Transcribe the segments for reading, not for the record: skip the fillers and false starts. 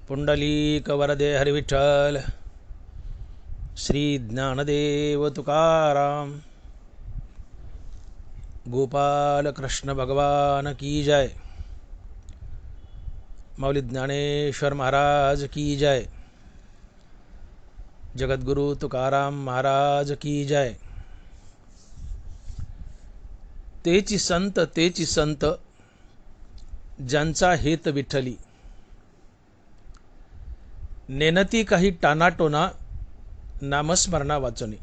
पुंडलीक वरदे हरिविठ्ठल श्री ज्ञानदेव तुकाराम गोपाल कृष्ण भगवान की जय। मौली ज्ञानेश्वर महाराज की जय। जगद्गुरु तुकाराम महाराज की जय। तेची संत ज्यांचा हेत विठ्ठली, नेनती काही टानाटोना नामस्मरणा वाचनी।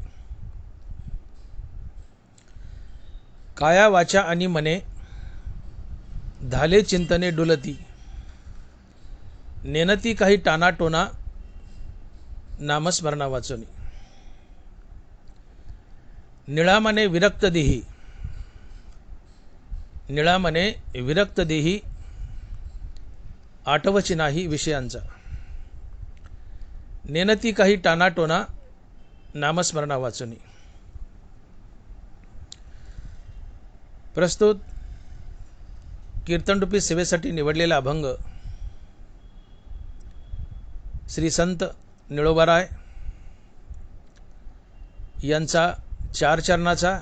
काया वाचा आणि मने धाले चिंतने डुलती, नेनती काही टानाटोना नामस्मरणा वाचनी। निळामने विरक्त देही, निळामने विरक्त देही आठवची नाही विषयांचा, नेनती काही टानाटोना नामस्मरणा वाचनी। प्रस्तुत कीर्तनरूपी सेवेसाठी निवडलेला अभंग श्री संत निळोबाराय यांचा चार चरणाचा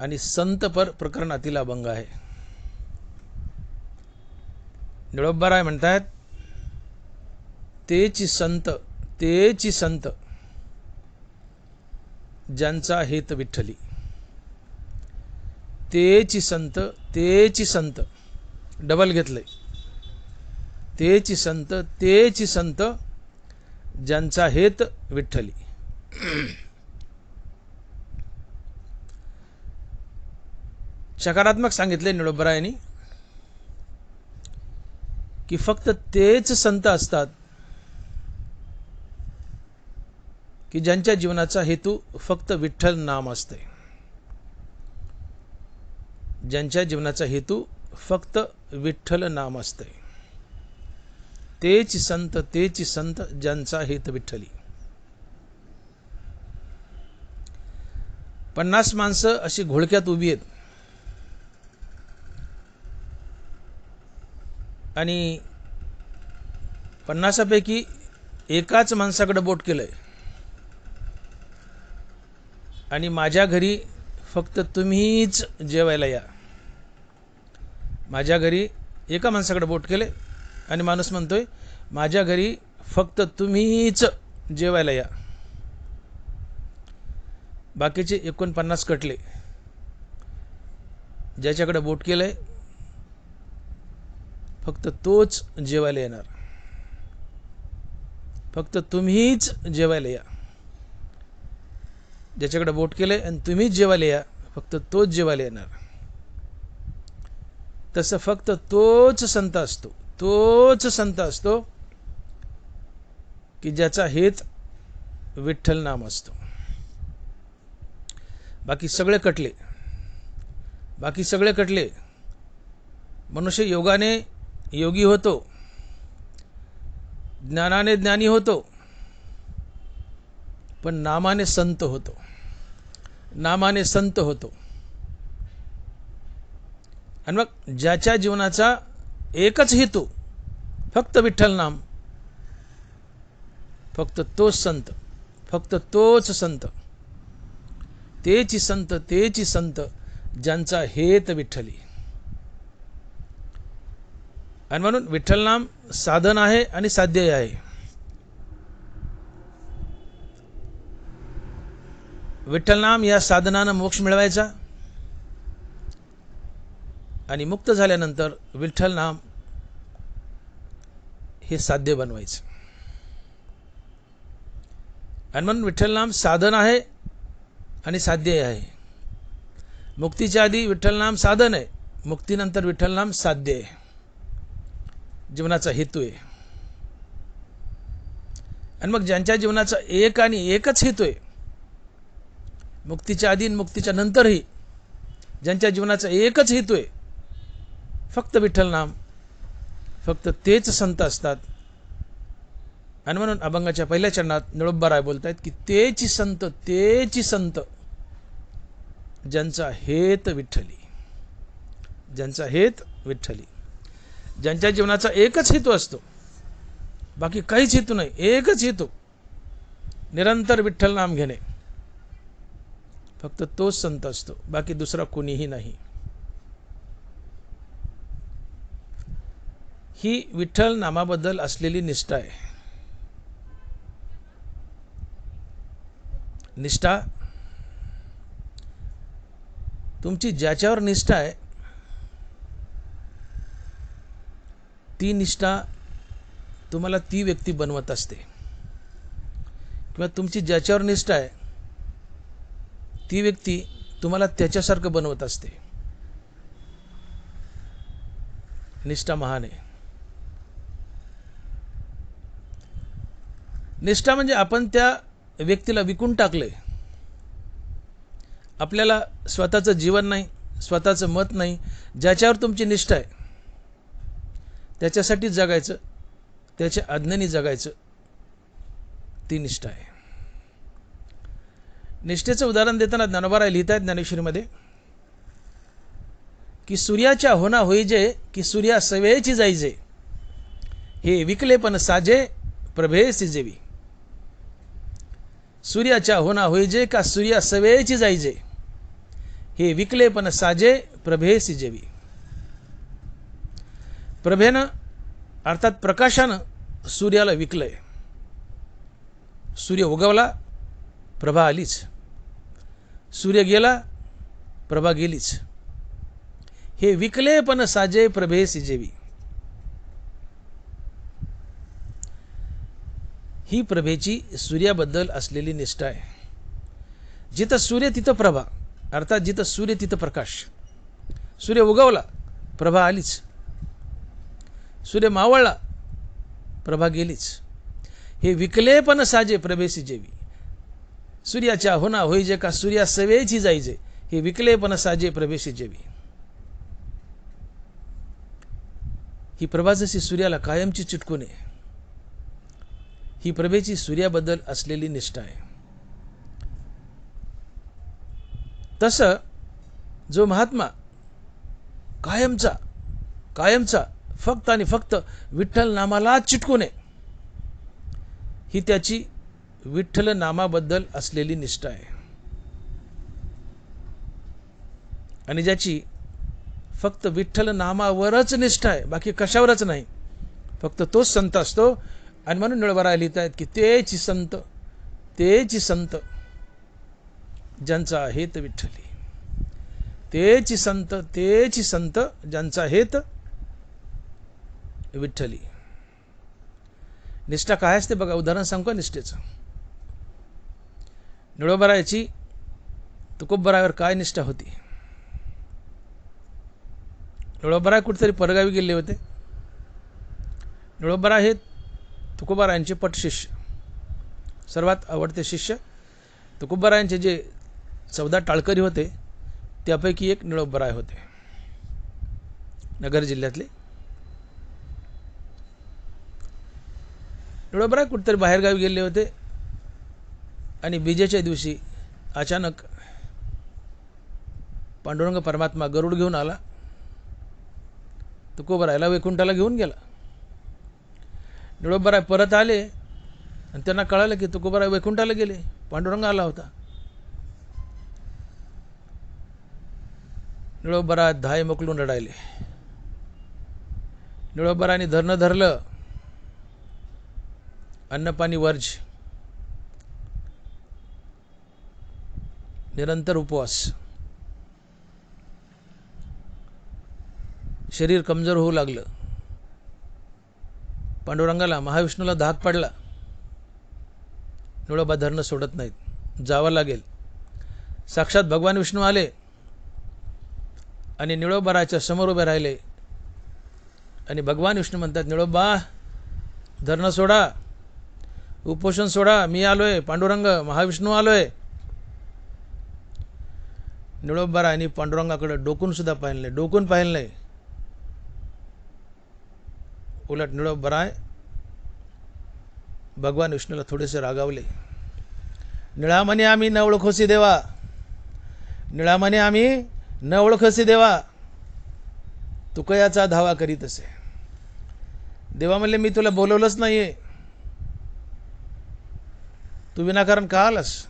आणि संतपर प्रकरणातील अभंग आहे। निळोबाराय म्हणतात, तेची संत ज्यांचा हेत विठ्ठली। तेची संत डबल घेतले। तेची संत ज्यांचा हेत विठ्ठली। सकारात्मक सांगितले निळोबारायांनी की फक्त तेच संत असतात की ज्यांच्या जीवनाचा हेतू फक्त विठ्ठल नाम असते। ज्यांच्या जीवनाचा हेतू फक्त विठ्ठल नाम असते। तेच संत ज्यांचा हेत विठ्ठली। 50 माणसं अशी घोळक्यात उभी आहेत आणि 50 पैकी एकाच माणसाकडे बोट केलंय आणि माझ्या घरी फक्त तुम्हीच जेवायला या। माझ्या घरी एका माणसाकडे बोट केले आणि माणूस म्हणतोय, माझ्या घरी फक्त तुम्हीच जेवायला या। बाकीचे 49 कटले। ज्याच्याकडे बोट केलंय फक्त तोच जेवायला येणार। फक्त तुम्हीच जेवायला या। ज्याच्याकडे बोट केलंय आणि तुम्हीच जेवायला या, फक्त तोच जेवायला येणार। तसं फक्त तोच संत असतो की ज्याचा हेत विठ्ठल नाम असतो। बाकी सगळे कटले। मनुष्य योगाने योगी होतो, ज्ञानाने ज्ञानी होतो, पण नामाने संत होतो। आणि मग ज्याच्या जीवनाचा एकच हेतू फक्त विठ्ठल नाम, फक्त तोच संत। तेची संत ज्यांचा हेत विठ्ठली। आणि म्हणून विठ्ठल नाम साधन आहे आणि साध्य आहे। विठ्ठल नाम या साधनानं मोक्ष मिळवायचा आणि मुक्त झाल्यानंतर विठ्ठल नाम हे साध्य बनवायचं। आणि म्हणून विठ्ठल नाम साधन आहे आणि साध्य आहे। मुक्तीच्या आधी विठ्ठल नाम साधन आहे, मुक्तीनंतर विठ्ठल नाम साध्य आहे, जीवनाचा हेतू आहे। आणि मग ज्यांच्या जीवनाचा एक आणि एकच हेतू आहे, मुक्तीच्या आधी आणि मुक्तीच्या नंतरही ज्यांच्या जीवनाचा एकच हेतू आहे फक्त विठ्ठल नाम, फक्त तेच संत असतात। आणि म्हणून अभंगाच्या पहिल्या चरणात निळोबाराय बोलतायत की तेची संत ज्यांचा हेत विठ्ठली। ज्यांचा हेत विठ्ठली, ज्यांच्या जीवनाचा एकच हेतू असतो बाकी काहीच हेतू नाही, एकच हेतू, निरंतर विठ्ठल नाम घेणे. फक्त तोच संत असतो, बाकी दुसरा कोणीही नाही. ही विठ्ठल नामाबद्दल असलेली निष्ठा आहे. निष्ठा तुमची ज्याच्यावर निष्ठा आहे ती निष्ठा तुम्हाला ती व्यक्ती बनवत असते, किंवा तुमची ज्याच्यावर निष्ठा आहे ती व्यक्ती तुम्हाला त्याच्यासारखं बनवत असते. निष्ठा महान आहे. निष्ठा म्हणजे आपण त्या व्यक्तीला विकून टाकले. आपल्याला स्वतःचं जीवन नाही, स्वतःचं मत नाही, ज्याच्यावर तुमची निष्ठा आहे त्याच्यासाठी जगायचं, त्याच्या आज्ञेने जगायचं, ती निष्ठा आहे. निष्ठेचं उदाहरण देताना ज्ञानोबा लिहित आहेत ज्ञानेश्वरीमध्ये की सूर्याच्या होना होईजे की सूर्या सवेची जाईजे, हे विकले पण साजे प्रभे सिजेवी. सूर्याच्या होना होईजे का सूर्या सवेची जाईजे, हे विकले पण साजे प्रभे सिजेवी. प्रभेनं अर्थात प्रकाशानं सूर्याला विकलंय. सूर्य उगवला, प्रभा आलीच. सूर्य गेला, प्रभा गेलीच. हे विकले पण साजे प्रभे सिजेवी. ही प्रभेची सूर्याबद्दल असलेली निष्ठा आहे. जिथं सूर्य तिथं प्रभा, अर्थात जिथं सूर्य तिथं प्रकाश. सूर्य उगवला, प्रभा आलीच. सूर्य मावळला, प्रभा गेलीच. हे विकले पण साजे प्रभे सिजेवी. सूर्याच्या होना होईजे का सूर्या सवेची जाईजे, हे विकले पण साजे प्रभे सिजेवी. ही प्रभा जशी सूर्याला कायमची चिटकून आहे, ही प्रभेची सूर्याबद्दल असलेली निष्ठा आहे. तसं जो महात्मा कायमचा फक्त आणि फक्त विठ्ठल नामाला चिटकून आहे, ही त्याची विठ्ठल नामाबद्दल असलेली निष्ठा आहे. आणि ज्याची फक्त विठ्ठल नामावरच निष्ठा आहे, बाकी कशावरच नाही, फक्त तोच संत असतो. आणि म्हणून निळोबा लिहित आहेत की तेची संत ज्यांचा हेत विठ्ठली. तेची संत ज्यांचा हेत विठ्ठली. निष्ठा काय असते बघा, उदाहरण सांगू का निष्ठेचं. निळोबारायाची तुकोबरायावर काय निष्ठा होती. निळोबाराय कुठेतरी परगावी गेले होते. निळोबाराय हे तुकोबारायांचे पटशिष्य, सर्वात आवडते शिष्य. तुकोबारायांचे जे 14 टाळकरी होते त्यापैकी एक निळोबाराय होते, नगर जिल्ह्यातले. निळोबाराय कुठेतरी बाहेरगावी गेले होते आणि बीजेच्या दिवशी अचानक पांडुरंग परमात्मा गरुड घेऊन आला, तुकोबारायला वैकुंठाला घेऊन गेला. निळोबाराय परत आले आणि त्यांना कळालं की तुकोबाराय वैकुंठाला गेले, पांडुरंग आला होता. निळोबाराय धाय मोकलून रडायले. निळोबारायने धरलं, अन्नपाणी वर्ज, निरंतर उपवास. शरीर कमजोर होऊ लागलं. पांडुरंगाला, महाविष्णूला धाक पडला. निळोबा धरणं सोडत नाहीत, जावं लागेल. साक्षात भगवान विष्णू आले आणि निळोबाराच्या समोर उभे राहिले. आणि भगवान विष्णू म्हणतात, निळोबा धरणं सोडा, उपोषण सोडा, मी आलोय, पांडुरंग महाविष्णू आलोय. निळोबारायांनी पांडुरंगाकडे डोकून सुद्धा पाहिलं नाही. उलट निळोबाराय भगवान विष्णूला थोडेसे रागावले. निळा म्हणे आम्ही न ओळखोसी देवा, निळा म्हणे आम्ही न ओळखोसी देवा, तुकयाचा धावा करीत असे. देवा म्हणले मी तुला बोलवलंच नाहीये, तू विनाकारण का आलास?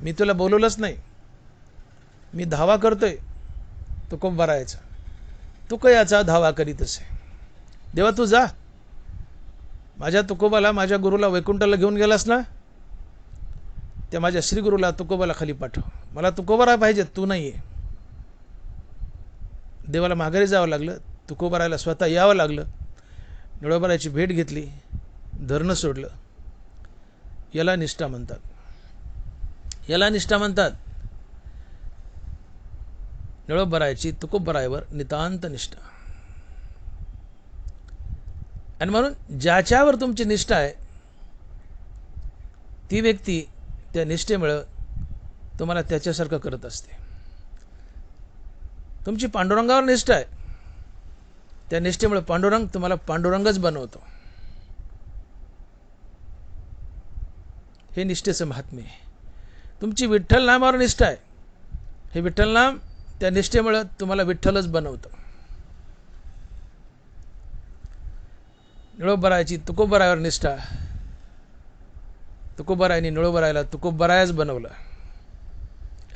मी तुला बोलवलंच नाही. मी धावा करतोय तुकोबारायचा, तू कयाचा धावा करीत असे? देवा तू जा, माझ्या तुकोबाला, माझ्या गुरुला वैकुंठाला घेऊन गेलास ना, त्या माझ्या श्रीगुरुला तुकोबाला खाली पाठव. मला तुकोबारा पाहिजे, तू नाही आहे. देवाला माघारी जावं लागलं, तुकोबारायला स्वतः यावं लागलं. निळोबाराची भेट घेतली, धरणं सोडलं. याला निष्ठा म्हणतात, याला निष्ठा म्हणतात. निळोबारायची तुकोबारायवर नितांत निष्ठा. आणि म्हणून ज्याच्यावर तुमची निष्ठा आहे ती व्यक्ती त्या निष्ठेमुळे तुम्हाला त्याच्यासारखं करत असते. तुमची पांडुरंगावर निष्ठा आहे, त्या निष्ठेमुळे पांडुरंग तुम्हाला पांडुरंगच बनवतो. हे निष्ठेचं महात्म्य आहे. तुमची विठ्ठल नामावर निष्ठा आहे, हे विठ्ठल नाम त्या निष्ठेमुळे तुम्हाला विठ्ठलच बनवतं. निळोबारायची तुकोबारायवर निष्ठा. तुकोबारायने निळोबारायला तुकोबारायच बनवलं,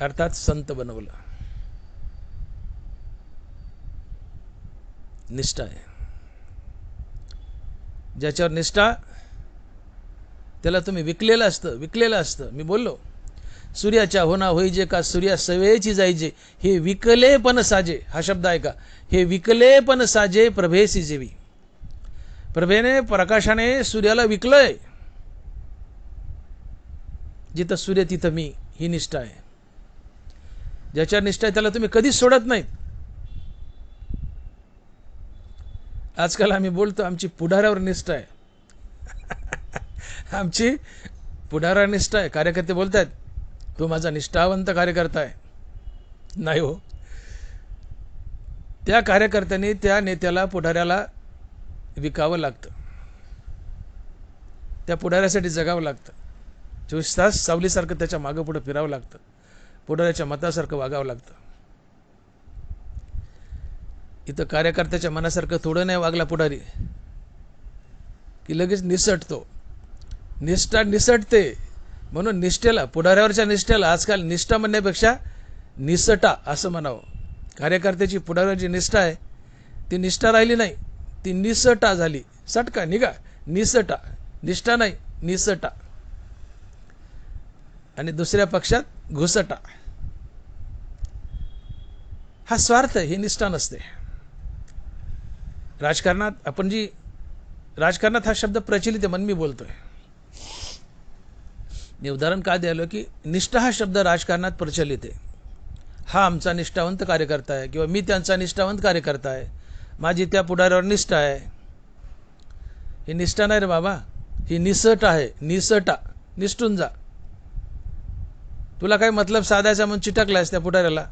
अर्थात संत बनवलं. निष्ठा आहे. ज्याच्यावर निष्ठा त्याला तुम्ही विकलेलं असतं. मी बोललो, सूर्याच्या होना होईजे का सूर्या सवेची जायजे, हे विकले पण साजे. हा शब्द आहे का? हे विकले पण साजे प्रभेसी जेवी. प्रभेने, प्रकाशाने सूर्याला विकलंय. जिथं सूर्य तिथं मी, ही निष्ठा आहे. ज्याच्यावर निष्ठा आहे त्याला तुम्ही कधीच सोडत नाहीत. आजकाल आम्ही बोलतो आमची पुढाऱ्यावर निष्ठा आहे. आमची पुढाऱ्यावर निष्ठा आहे. कार्यकर्ते बोलतात तू माझा निष्ठावंत कार्यकर्ता आहे. नाही हो, त्या कार्यकर्त्यांनी त्या नेत्याला, पुढाऱ्याला विकावं लागतं. त्या पुढाऱ्यासाठी जगावं लागतं. 24 तास सावलीसारखं त्याच्या मागं पुढं फिरावं लागतं. पुढाऱ्याच्या मतासारखं वागावं लागतं. इथं कार्यकर्त्याच्या मनासारखं थोडं नाही वागला पुढारी की लगेच निसटतो. निष्ठा निसटते. म्हणून निष्ठेला, पुढाऱ्यावरच्या निष्ठेला आजकाल निष्ठा म्हणण्यापेक्षा निसटा असं म्हणावं. कार्यकर्त्याची पुढाऱ्याची निष्ठा आहे ती निष्ठा राहिली नाही, ती निसटा झाली. सटका निघा, निसटा. निष्ठा नाही, निसटा. आणि दुसऱ्या पक्षात घुसटा. हा स्वार्थ आहे, ही निष्ठा नसते. राजकारणात आपण जी, राजकारणात हा शब्द प्रचलित आहे म्हणून मी बोलतोय. मी उदाहरण का द्यायलो की निष्ठा हा शब्द राजकारणात प्रचलित आहे. हा आमचा निष्ठावंत कार्यकर्ता आहे किंवा मी त्यांचा निष्ठावंत कार्यकर्ता आहे, माझी त्या पुढाऱ्यावर निष्ठा आहे. ही निष्ठा नाही रे बाबा, ही निसट आहे. निसटा, निष्ठून जा. तुला काही मतलब साधायचा म्हणून चिटकलायस त्या पुढाऱ्याला,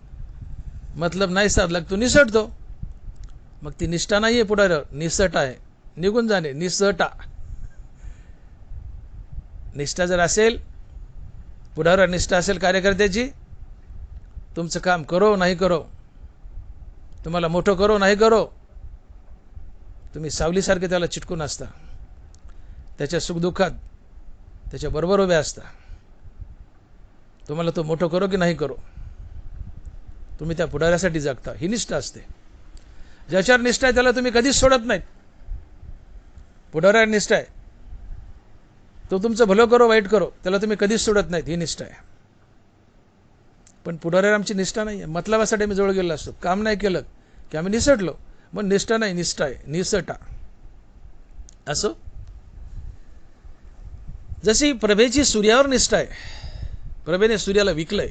मतलब नाही साधला तू निसटतो. मग ती निष्ठा नाही आहे पुढाऱ्यावर, निसट आहे. निघून जाणे, निसटा. निष्ठा जर असेल, पुढाऱ्यावर निष्ठा असेल कार्यकर्त्याची, तुमचं काम करो नाही करो, तुम्हाला मोठं करो नाही करो, तुम्ही सावलीसारखे त्याला चिटकून असता. त्याच्या सुखदुःखात त्याच्याबरोबर उभे असता. तुम्हाला तो मोठं करो की नाही करो, तुम्ही त्या पुढाऱ्यासाठी जगता. ही निष्ठा असते. ज्याच्यावर निष्ठा आहे त्याला तुम्ही कधीच सोडत नाहीत. पुढाऱ्यावर निष्ठा आहे, तो तुमचं भलं करो वाईट करो, त्याला तुम्ही कधीच सोडत नाहीत. ही निष्ठा आहे. पण पुढाऱ्यावर आमची निष्ठा नाही आहे. मतलबासाठी आम्ही जवळ गेलो असतो, काम नाही केलं की आम्ही निसटलो. मग निष्ठा नाही, निष्ठा आहे. निसटा. असो, जशी प्रभेची सूर्यावर निष्ठा आहे, प्रभेने सूर्याला विकलंय,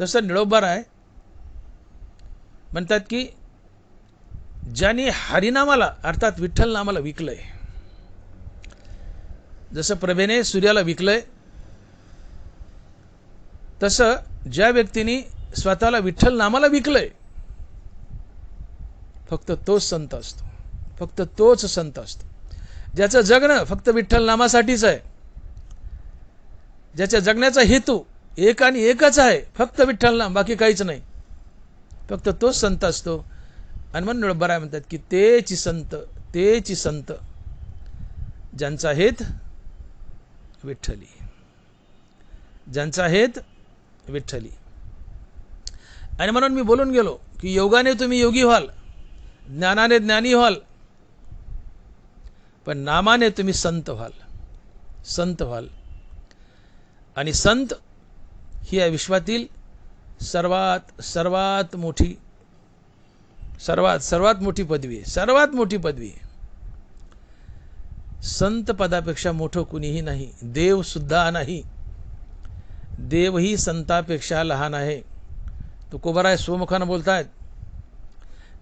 तसं निळोबाराय म्हणतात की ज्यांनी हरिनामाला अर्थात विठ्ठल नामाला विकलंय, जसं प्रभेने सूर्याला विकलंय, तसं ज्या व्यक्तीने स्वतःला विठ्ठल नामाला विकलंय, फक्त तोच संत असतो. फक्त तोच संत असतो. ज्याचं जगणं फक्त विठ्ठल नामासाठीच आहे, ज्याच्या जगण्याचा हेतू एक आणि एकच आहे, फक्त विठ्ठल नाम, बाकी काहीच नाही, फक्त तोच संत असतो. आणि म्हणून निळोबाराय म्हणतात की तेची संत, तेची संत, ज्यांचा हेत विठ्ठली, ज्यांचा हेत विठ्ठली. आणि म्हणून मी बोलून गेलो की योगाने तुम्ही योगी व्हाल, ज्ञानाने ज्ञानी व्हाल, पण नामाने तुम्ही संत व्हाल, संत व्हाल. आणि संत ही या विश्वातील सर्वात सर्वात मोठी सर्वात मोठी पदवी आहे, सर्वात मोठी पदवी आहे. संत पदापेक्षा मोठं कुणीही नाही, देव सुद्धा नाही. देवही संतापेक्षा लहान आहे. तुकोबराय स्वमुखानं बोलतायत,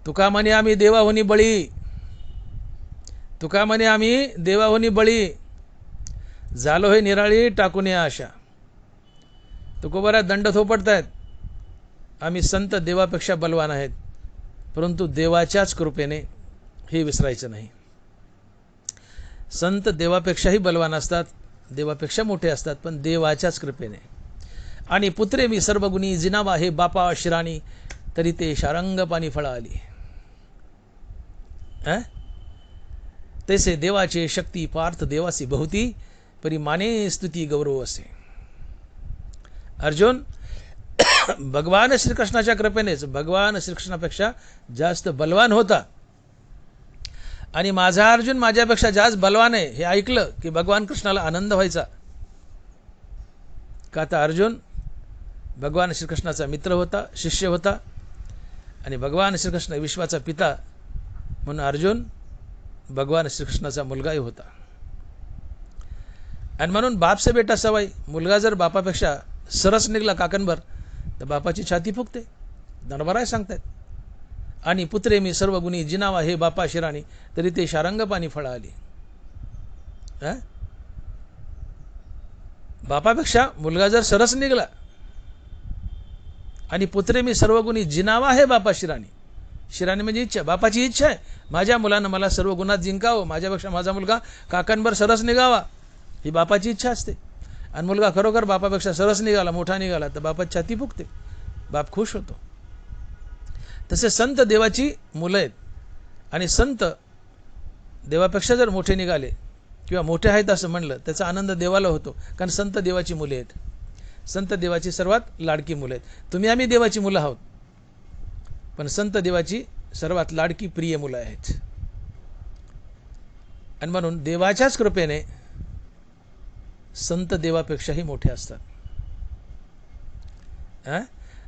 तुका म्हणे आम्ही देवाहुनी बळी, तुका म्हणे आम्ही देवाहुनी बळी, झालो हे निराळी टाकून या आशा. तुकोबराय दंड थोपटतायत, आम्ही संत देवापेक्षा बलवान आहेत, परंतु देवाच्याच कृपेने हे विसरायचं नाही. संत देवापेक्षाही बलवान असतात, देवापेक्षा मोठे असतात, पण देवाच्याच कृपेने. आणि पुत्रे मी सर्वगुणी जिनावा हे बापा शिराणी, तरी ते शारंग पाणी फळा आली. तैसे देवाचे शक्ती पार्थ देवासी बहुती, परी माने स्तुती गौरव असे. अर्जुन भगवान श्रीकृष्णाच्या कृपेनेच भगवान श्रीकृष्णापेक्षा जास्त बलवान होता. आणि माझा अर्जुन माझ्यापेक्षा जास्त बलवान आहे हे ऐकलं की भगवान कृष्णाला आनंद व्हायचा. का तर अर्जुन भगवान श्रीकृष्णाचा मित्र होता, शिष्य होता, आणि भगवान श्रीकृष्ण विश्वाचा पिता म्हणून अर्जुन भगवान श्रीकृष्णाचा मुलगाही होता. आणि म्हणून बाप से बेटा सवाई, मुलगा जर बापापेक्षा सरस निघला काकणभर तर बापाची छाती फुगते, दणबराय सांगतायत. आणि पुत्रे मी सर्व गुणी जिनावा हे बापा शिराणी, तरी ते शारंग पाणी फळा आली. बापापेक्षा मुलगा जर सरस निघला, आणि पुत्रे मी सर्व गुणी जिनावा हे बापा शिराणी, शिराणी म्हणजे इच्छा, बापाची इच्छा आहे माझ्या मुलानं मला सर्व गुणात जिंकावं, माझ्यापेक्षा माझा मुलगा काकांभर सरस निघावा, ही बापाची इच्छा असते. आणि मुलगा खरोखर बापापेक्षा सरस निघाला, मोठा निघाला, तर बापाची छाती फुगते, बाप खुश होतो. तसे संत देवाची मुलं आहेत. आणि संत देवापेक्षा जर मोठे निघाले किंवा मोठे आहेत असं म्हणलं, त्याचा आनंद देवाला होतो, कारण संत देवाची मुले आहेत. संत देवाची सर्वात लाडकी मुलं आहेत. तुम्ही आम्ही देवाची मुलं आहोत, पण संत देवाची सर्वात लाडकी प्रिय मुलं आहेत. आणि म्हणून देवाच्याच कृपेने संत देवापेक्षाही मोठे असतात.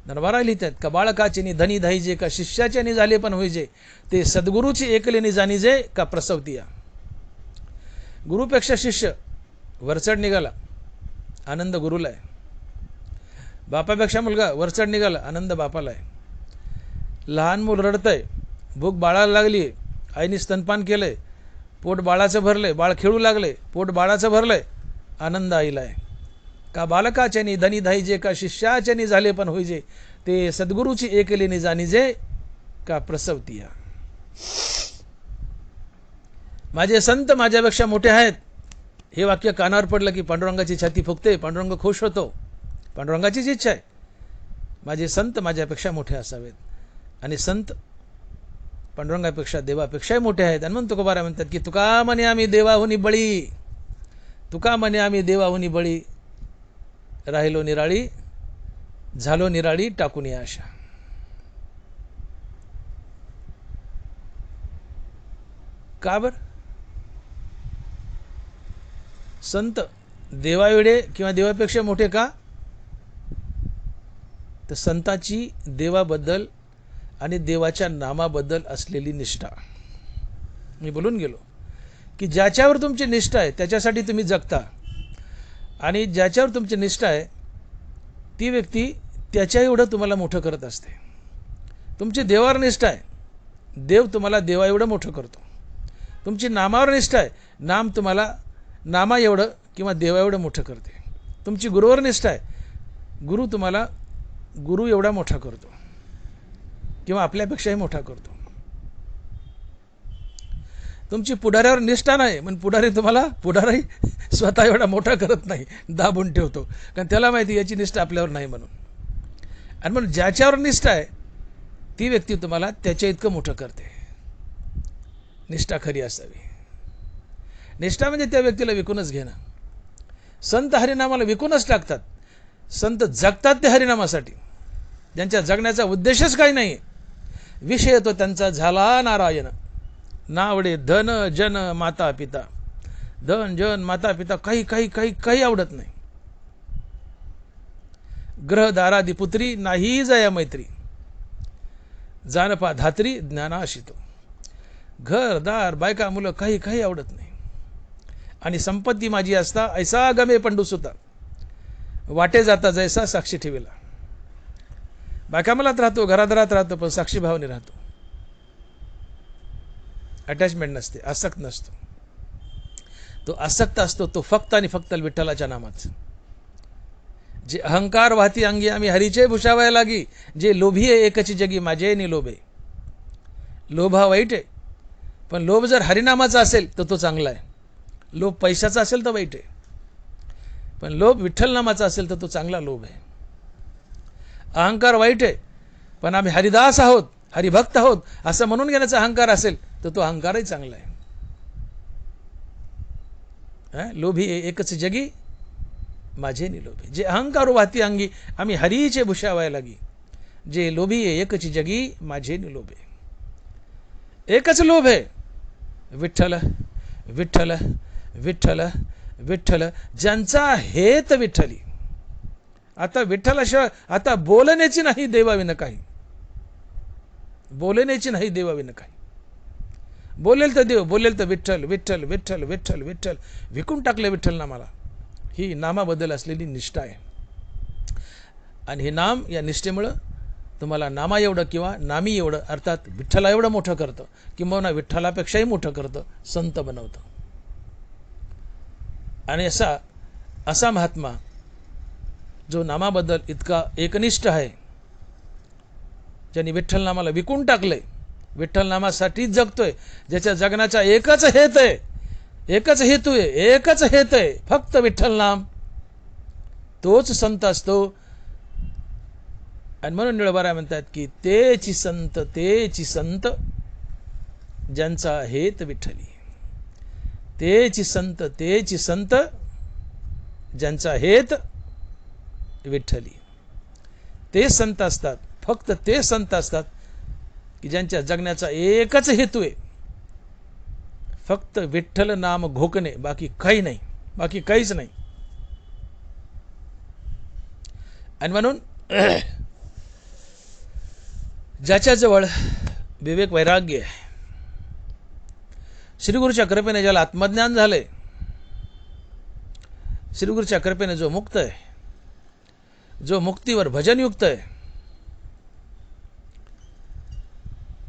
नरवारा लिहितात, का बाळकाचे धनी धाईजे, का शिष्याचे झाले पण होईजे, ते सद्गुरूची एकलेनी जाणीजे, का प्रसवतीया. गुरुपेक्षा शिष्य वरचढ निघाला, आनंद गुरुला आहे. बापापेक्षा मुलगा वरचढ निघाला, आनंद बापाला आहे. लहान मूल रडतंय, भूक बाळाला लागली, आईने स्तनपान केलंय, पोट बाळाचं भरलंय, बाळ खेळू लागले, पोट बाळाचं भरलंय, आनंद आईला आहे. का बालकाच्यानी धनी धाईजे, का शिष्याच्यानी झाले पण होईजे, ते सद्गुरूची एकलेनी जाणीजे, का प्रसवतीया. माझे संत माझ्यापेक्षा मोठे आहेत हे वाक्य कानावर पडलं की पांडुरंगाची छाती फुगते, पांडुरंग खुश होतो. पांडुरंगाचीच इच्छा आहे माझे संत माझ्यापेक्षा मोठे असावेत. आणि संत पांडुरंगापेक्षा देवापेक्षाही मोठे आहेत. आणि म्हणून तुकोबारा म्हणतात की तुका म्हणे आम्ही देवाहुनी बळी, तुका म्हणे आम्ही देवाहुनी बळी, राहिलो निराळी, झालो निराळी टाकून या आशा. का बर? संत देवाएवढे किंवा देवापेक्षा मोठे का? तर संताची देवाबद्दल आणि देवाच्या नामाबद्दल असलेली निष्ठा. मी बोलून गेलो की ज्याच्यावर तुमची निष्ठा आहे त्याच्यासाठी तुम्ही जगता, आणि ज्याच्यावर तुमची निष्ठा आहे ती व्यक्ती त्याच्या एवढं तुम्हाला मोठं करत असते. तुमची देवावर निष्ठा आहे, देव तुम्हाला देवा एवढं मोठं करतो. तुमची नामावर निष्ठा आहे, नाम तुम्हाला नामा एवढं किंवा देवा एवढं मोठं करते. तुमची गुरुवर निष्ठा आहे, गुरु तुम्हाला गुरु एवढा मोठा करतो किंवा आपल्यापेक्षाही मोठा करतो. तुमची पुढाऱ्यावर निष्ठा नाही, पण पुढारी तुम्हाला पुढारी स्वतः एवढा मोठा करत नाही, दाबून ठेवतो, कारण त्याला माहिती याची निष्ठा आपल्यावर नाही म्हणून. आणि म्हणून ज्याच्यावर निष्ठा आहे ती व्यक्ती तुम्हाला त्याच्या इतकं मोठं करते. निष्ठा खरी असावी. निष्ठा म्हणजे त्या व्यक्तीला विकूनच घेणं. संत हरिनामाला विकूनच टाकतात. संत जगतात ते हरिनामासाठी, ज्यांच्या जगण्याचा उद्देशच काही नाही. विषय तो त्यांचा झाला नारायण. नावडे धन जन माता पिता. धन जन माता पिता काही काही काही काही आवडत नाही. ग्रह दारादी पुत्री नाही जया मैत्री. जानपा धात्री ज्ञानाशितो. घर दार बायका मुलं काही काही आवडत नाही. आणि संपत्ती माझी असता ऐसा गमे पंडूसुता. वाटे जाता जैसा साक्षी ठेविला. बायका मलात राहतो, घरात राहतो, पण साक्षी भावने राहतो. अटॅचमेंट नसते, आसक्त नसतो. तो आसक्त असतो तो फक्त आणि फक्त विठ्ठलाच्या नामात. जे अहंकार वाहती अंगी आम्ही हरीचे भूषावया लागी. जे लोभी आहे एकची जगी माझे निलोभे. लोभ हा वाईट आहे, पण लोभ जर हरिनामाचा असेल तर तो चांगला आहे. लोभ पैशाचा असेल तर वाईट आहे, पण लोभ विठ्ठल नामाचा असेल तर तो चांगला लोभ आहे. अहंकार वाईट आहे, पण आम्ही हरिदास आहोत, हरिभक्त आहोत असं म्हणून घेण्याचा अहंकार असेल तर तो अहंकारही चांगला आहे. लोभी एकच जगी माझे निलोभे. जे अहंकार वाहती अंगी आम्ही हरीचे भूषावया लागी. जे लोभी एकच जगी माझे निलोभे. एकच लोभ आहे, विठ्ठल विठ्ठल विठ्ठल विठ्ठल. ज्यांचा हेत विठ्ठली. आता विठ्ठलाशिवाय आता बोलण्याची नाही देवाविन काही. बोलण्याची नाही देवाविन काही. बोलेल तर देव, बोलेल तर विठ्ठल विठ्ठल विठ्ठल विठ्ठल विठ्ठल. विकून टाकलं विठ्ठल नामाला. ही नामाबद्दल असलेली निष्ठा आहे. आणि हे नाम या निष्ठेमुळं तुम्हाला नामा एवढं किंवा नामी एवढं अर्थात विठ्ठला एवढं मोठं करतं, किंवा विठ्ठलापेक्षाही मोठं करतं, संत बनवतं. आणि असा महात्मा जो नामाबद्दल इतका एकनिष्ठ आहे, ज्यांनी विठ्ठल नामाला विकून टाकलंय, विठ्ठल नामासाठीच जगतोय, ज्याच्या जगण्याचा एकच हेत आहे, एकच हेतू आहे, एकच हेत आहे फक्त विठ्ठल नाम, तोच संत असतो. आणि म्हणून निळबारा म्हणतात की तेची संत ज्यांचा हेत विठ्ठली. तेची संत ज्यांचा हेत विठ्ठली. ते संत असतात, फक्त ते संत असतात की ज्यांच्या जगण्याचा एकच हेतू आहे, फक्त विठ्ठल नाम घोकणे, बाकी काही नाही, बाकी काहीच नाही. आणि म्हणून ज्याच्याजवळ विवेक वैराग्य आहे, श्रीगुरूच्या कृपेने ज्याला आत्मज्ञान झालंय, श्रीगुरूच्या कृपेने जो मुक्त आहे, जो मुक्तीवर भजनयुक्त आहे,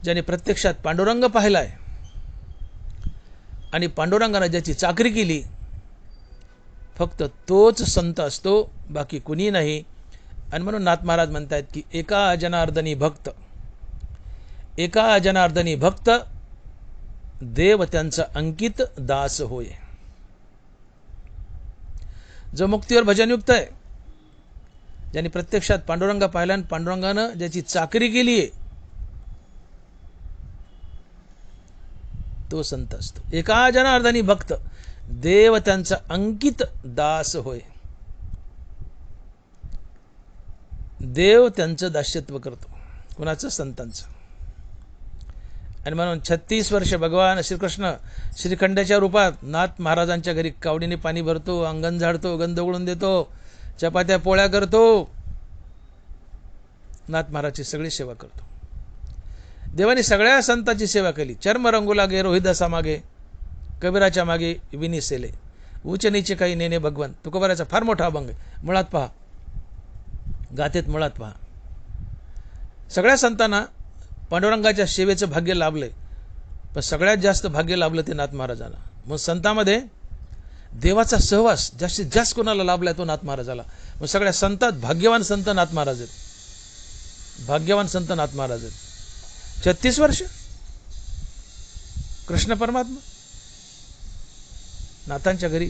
ज्याने प्रत्यक्षात पांडुरंग पाहिलाय आणि पांडुरंगाने ज्याची चाकरी केली, फक्त तोच संत असतो, बाकी कुणी नाही. आणि म्हणून नाथ महाराज म्हणतात की एका जनार्दनी भक्त, एका जनार्दनी भक्त देव त्यांचा अंकित दास होय. जो मुक्तीवर भजनयुक्त आहे, ज्यांनी प्रत्यक्षात पांडुरंग पाहिला आणि पांडुरंगानं ज्याची चाकरी केली आहे, तो संत असतो. एका जनार्दनी भक्त देव त्यांचा अंकित दास होय. देव त्यांचं दास्यत्व करतो, कुणाचं? संतांचं. आणि म्हणून 36 वर्ष भगवान श्रीकृष्ण श्रीखंडाच्या रूपात नाथ महाराजांच्या घरी कावडीने पाणी भरतो, अंगण झाडतो, गंध उघडून देतो, चपात्या पोळ्या करतो, नाथ महाराजची सगळी सेवा करतो. देवाने सगळ्या संतांची सेवा केली. चर्म रंगू लागे रोहिदासा मागे, कबीराच्या मागे विनी सेले, उच्च नीचे काही नेणे भगवान. तुकोबाराचा फार मोठा अभंग आहे, मुळात पहा, गाथेत मुळात पहा. सगळ्या संतांना पांडुरंगाच्या सेवेचं भाग्य लाभलंय, पण सगळ्यात जास्त भाग्य लाभलं ते नाथ महाराजांना. मग संतांमध्ये देवाचा सहवास जास्तीत जास्त कोणाला लाभलाय तो नाथ महाराजाला. मग सगळ्या संतात भाग्यवान संत नाथ महाराज आहेत, भाग्यवान संत नाथ महाराज आहेत. 36 वर्ष कृष्ण परमात्मा नाथांच्या घरी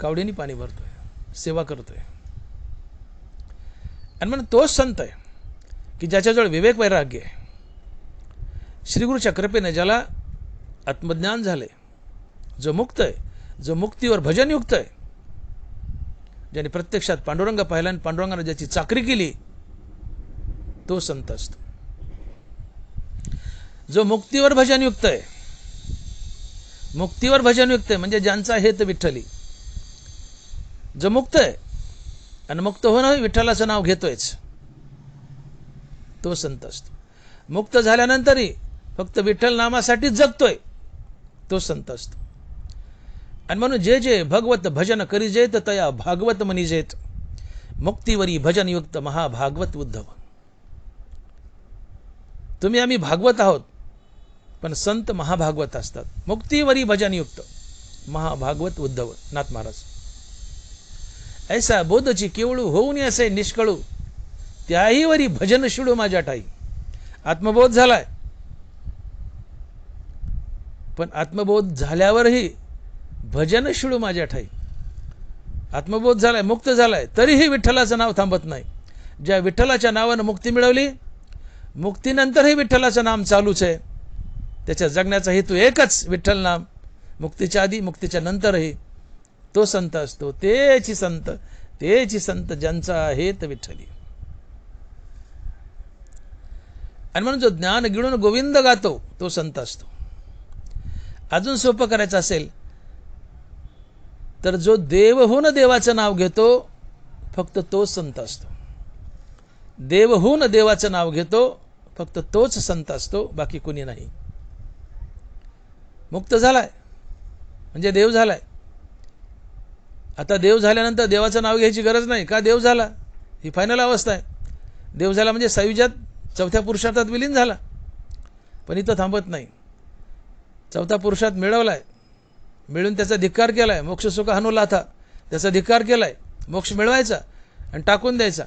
कावडीने पाणी भरतोय, सेवा करतोय. आणि म्हणून तोच संत आहे की ज्याच्याजवळ विवेक वैराग्य आहे, श्रीगुरूच्या कृपेने ज्याला आत्मज्ञान झाले, जो मुक्त आहे, जो मुक्तीवर भजनयुक्त आहे, ज्याने प्रत्यक्षात पांडुरंग पाहिला आणि पांडुरंगाने ज्याची चाकरी केली तो संत असतो. जो मुक्तीवर भजनयुक्त आहे, मुक्तीवर भजनयुक्त आहे म्हणजे ज्यांचा हेत विठ्ठली, जो मुक्त आहे आणि मुक्त होणं विठ्ठलाचं नाव घेतोयच तो संत असतो. मुक्त झाल्यानंतरही फक्त विठ्ठल नामासाठीच जगतोय तो संत असतो. आणि म्हणून जे जे भगवत भजन करीजेत तया भागवत म्हणीजेत, मुक्तीवरी भजनयुक्त महाभागवत उद्धव. तुम्ही आम्ही भागवत आहोत पण संत महाभागवत असतात. मुक्तीवरी भजनयुक्त महाभागवत उद्धव नाथ महाराज. ऐसा बोधची केवळू होऊन असे निष्कळू, त्याही वरी भजन शिडू माझ्या ठाई. आत्मबोध झालाय पण आत्मबोध झाल्यावरही भजन शिडू माझ्या ठाई. आत्मबोध झालाय, मुक्त झालाय, तरीही विठ्ठलाचं नाव थांबत नाही. ज्या विठ्ठलाच्या नावानं मुक्ती मिळवली, मुक्तीनंतरही विठ्ठलाचं नाम चालूच आहे. त्याच्या जगण्याचा हेतू एकच, विठ्ठल नाम. मुक्तीच्या आधी मुक्तीच्या नंतरही तो संत असतो. तेची संत ज्यांचा हेत विठ्ठली. आणि म्हणून जो ज्ञान गिळून गोविंद गातो तो संत असतो. अजून सोपं करायचं असेल तर जो देवहून देवाचं नाव घेतो फक्त तोच संत असतो. देवहून देवाचं नाव घेतो फक्त तोच संत असतो, बाकी कोणी नाही. मुक्त झालाय म्हणजे देव झालाय. आता देव झाल्यानंतर देवाचं नाव घ्यायची गरज नाही. का? देव झाला, ही फायनल अवस्था आहे. देव झाला म्हणजे सायुज्यात चौथ्या पुरुषार्थात विलीन झाला. पण इथं थांबत नाही. चौथा पुरुषार्थ मिळवलाय, मिळून त्याचा धिक्कार केलाय, मोक्ष सुख हनुलाथा, त्याचा धिक्कार केलाय. मोक्ष मिळवायचा आणि टाकून द्यायचा.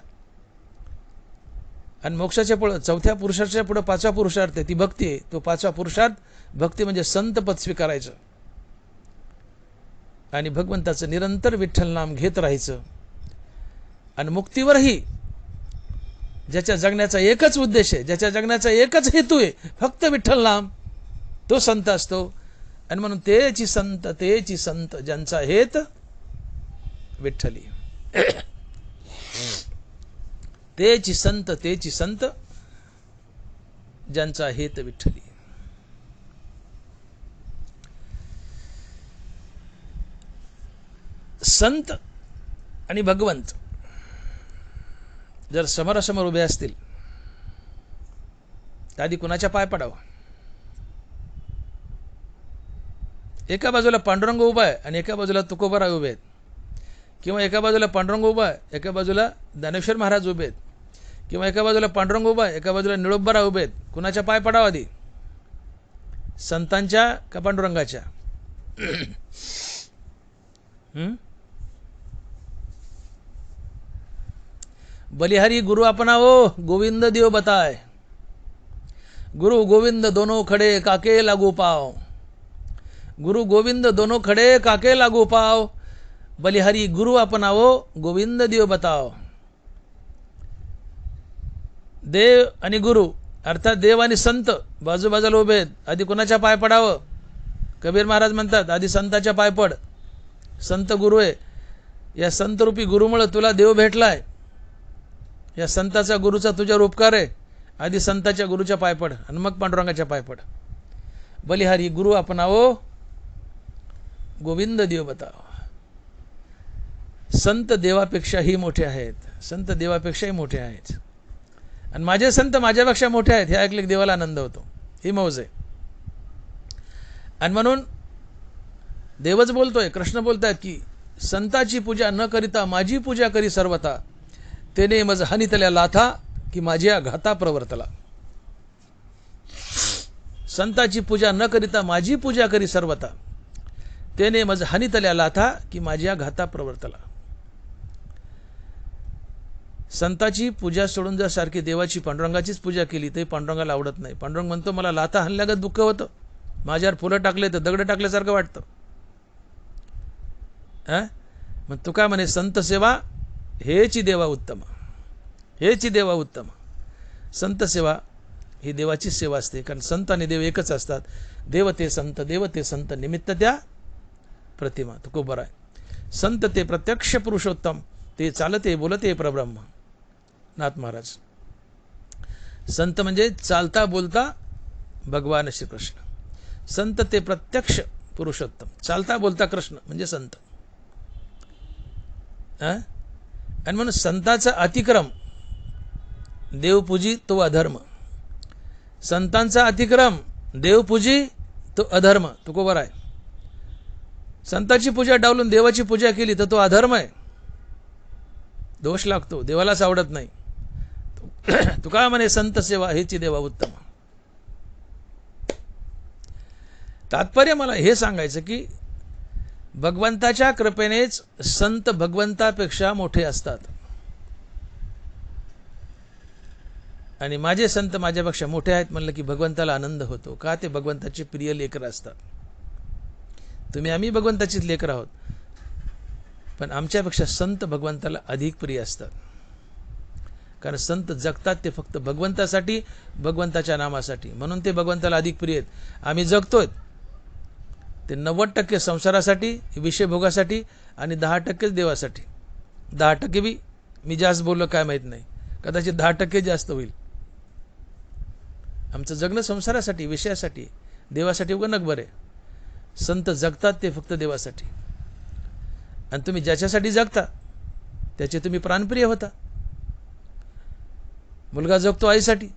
आणि मोक्षाच्या पुढे चौथ्या पुरुषार्थाच्या पुढे पाचवा पुरुषार्थ आहे, ती भक्ती आहे. तो पाचवा पुरुषार्थ भक्ती म्हणजे संत पद स्वीकारायचं आणि भगवंताचं निरंतर विठ्ठल नाम घेत राहायचं. आणि मुक्तीवरही ज्याच्या जगण्याचा एकच उद्देश आहे, ज्याच्या जगण्याचा एकच हेतू आहे, फक्त विठ्ठल नाम, तो संत असतो. आणि म्हणून तेची संत ज्यांचा हेत विठ्ठली. तेची संत ज्यांचा हेत विठ्ठली. संत आणि भगवंत जर समोरासमोर उभे असतील तर आधी कुणाच्या पाय पडावं? एका बाजूला पांडुरंग उभा आहे आणि एका बाजूला तुकोबाराय उभे आहेत, किंवा एका बाजूला पांडुरंग उभा आहे, एका बाजूला ज्ञानेश्वर महाराज उभे आहेत, किंवा एका बाजूला पांडुरंग उभा आहे, एका बाजूला निळोबाराय उभे आहेत. कुणाच्या पाय पडावं आधी? संतांच्या का पांडुरंगाच्या? बलिहारी गुरु अपनाओ, गोविंद दियो बताए. गुरु गोविंद दोनों खड़े काके लागू पाओ. गुरु गोविंद दोनों खड़े काके लागू पाओ. बलिहारी गुरु अपनाओ, गोविंद दियो बताओ. देव आणि गुरु अर्थात देव आणि संत बाजूबाजूला उभे आहेत. आधी कोणाच्या पाय पडावं? कबीर महाराज म्हणतात आधी संताच्या पाय पड. संत गुरु आहे. या संतरूपी गुरुमुळे तुला देव भेटलाय. या संताचा गुरुचा तुझ्यावर उपकार आहे. आधी संताच्या गुरुच्या पाय पड आणि मग पांडुरंगाच्या पाय पड. बलिहारी गुरु अपनाओ, गोविंद दियो बताओ. संत देवापेक्षाही मोठे आहेत. संत देवापेक्षाही मोठे आहेत. आणि माझे संत माझ्यापेक्षा मोठे आहेत हे ऐकले की देवाला आनंद होतो. ही मौज आहे. आणि म्हणून देवच बोलतोय, कृष्ण बोलतायत की संताची पूजा न करिता माझी पूजा करी सर्वता. तेने मज हानितल्या लाथा की माझ्या घाता प्रवर्तला. संताची पूजा न करिता माझी पूजा करी सर्वता. तेने मज हानितल्या लाथा की माझ्या घाता प्रवर्तला. संताची पूजा सोडून जर सारखी देवाची पांडुरंगाचीच पूजा केली तरी पांडुरंगाला आवडत नाही. पांडुरंग म्हणतो मला लाथा हल्ल्यागत दुःख होतं, माझ्यावर फुलं टाकले तर दगड टाकल्यासारखं वाटतं. मग तू काय म्हणे? संत सेवा हेची देवा उत्तम, हेची देवा उत्तम. संत सेवा ही देवाची सेवा असते, कारण संत आणि देव एकच असतात. देव ते संत निमित्त त्या प्रतिमा. तुकोबाराय. संत ते प्रत्यक्ष पुरुषोत्तम, ते चालते बोलते परब्रह्म. नाथ महाराज. संत म्हणजे चालता बोलता भगवान श्रीकृष्ण. संत ते प्रत्यक्ष पुरुषोत्तम. चालता बोलता कृष्ण म्हणजे संत. आणि म्हणून संतांचा अतिक्रम देवपूजी तो अधर्म. संतांचा अतिक्रम देवपूजी तो अधर्म. तो कोबर आहे. संतांची पूजा डावलून देवाची पूजा केली तर तो अधर्म आहे. दोष लागतो. देवालाच आवडत नाही. तुका म्हणे संत सेवा हेची देवा उत्तम. तात्पर्य मला हे सांगायचं की भगवंताच्या कृपेनेच संत भगवंतापेक्षा मोठे असतात. आणि माझे संत माझ्यापेक्षा मोठे आहेत म्हणलं की भगवंताला आनंद होतो. का? ते भगवंताचे प्रिय लेकर असतात. तुम्ही आम्ही भगवंताचीच लेकर आहोत, पण आमच्यापेक्षा संत भगवंताला अधिक प्रिय असतात. कारण संत जगतात ते फक्त भगवंतासाठी, भगवंताच्या नामासाठी. म्हणून ते भगवंताला अधिक प्रिय आहेत. आम्ही जगतोय ते 90% संसारासाठी, विषयभोगासाठी आणि 10% देवासाठी. 10% बी मी जास्त बोललो काय माहीत नाही, कदाचित 10% जास्त होईल. आमचं जगणं संसारासाठी, विषयासाठी, देवासाठी उगा नकबर आहे. संत जगतात ते फक्त देवासाठी. आणि तुम्ही ज्याच्यासाठी जगता त्याचे तुम्ही प्राणप्रिय होता. मुलगा जगतो आईसाठी,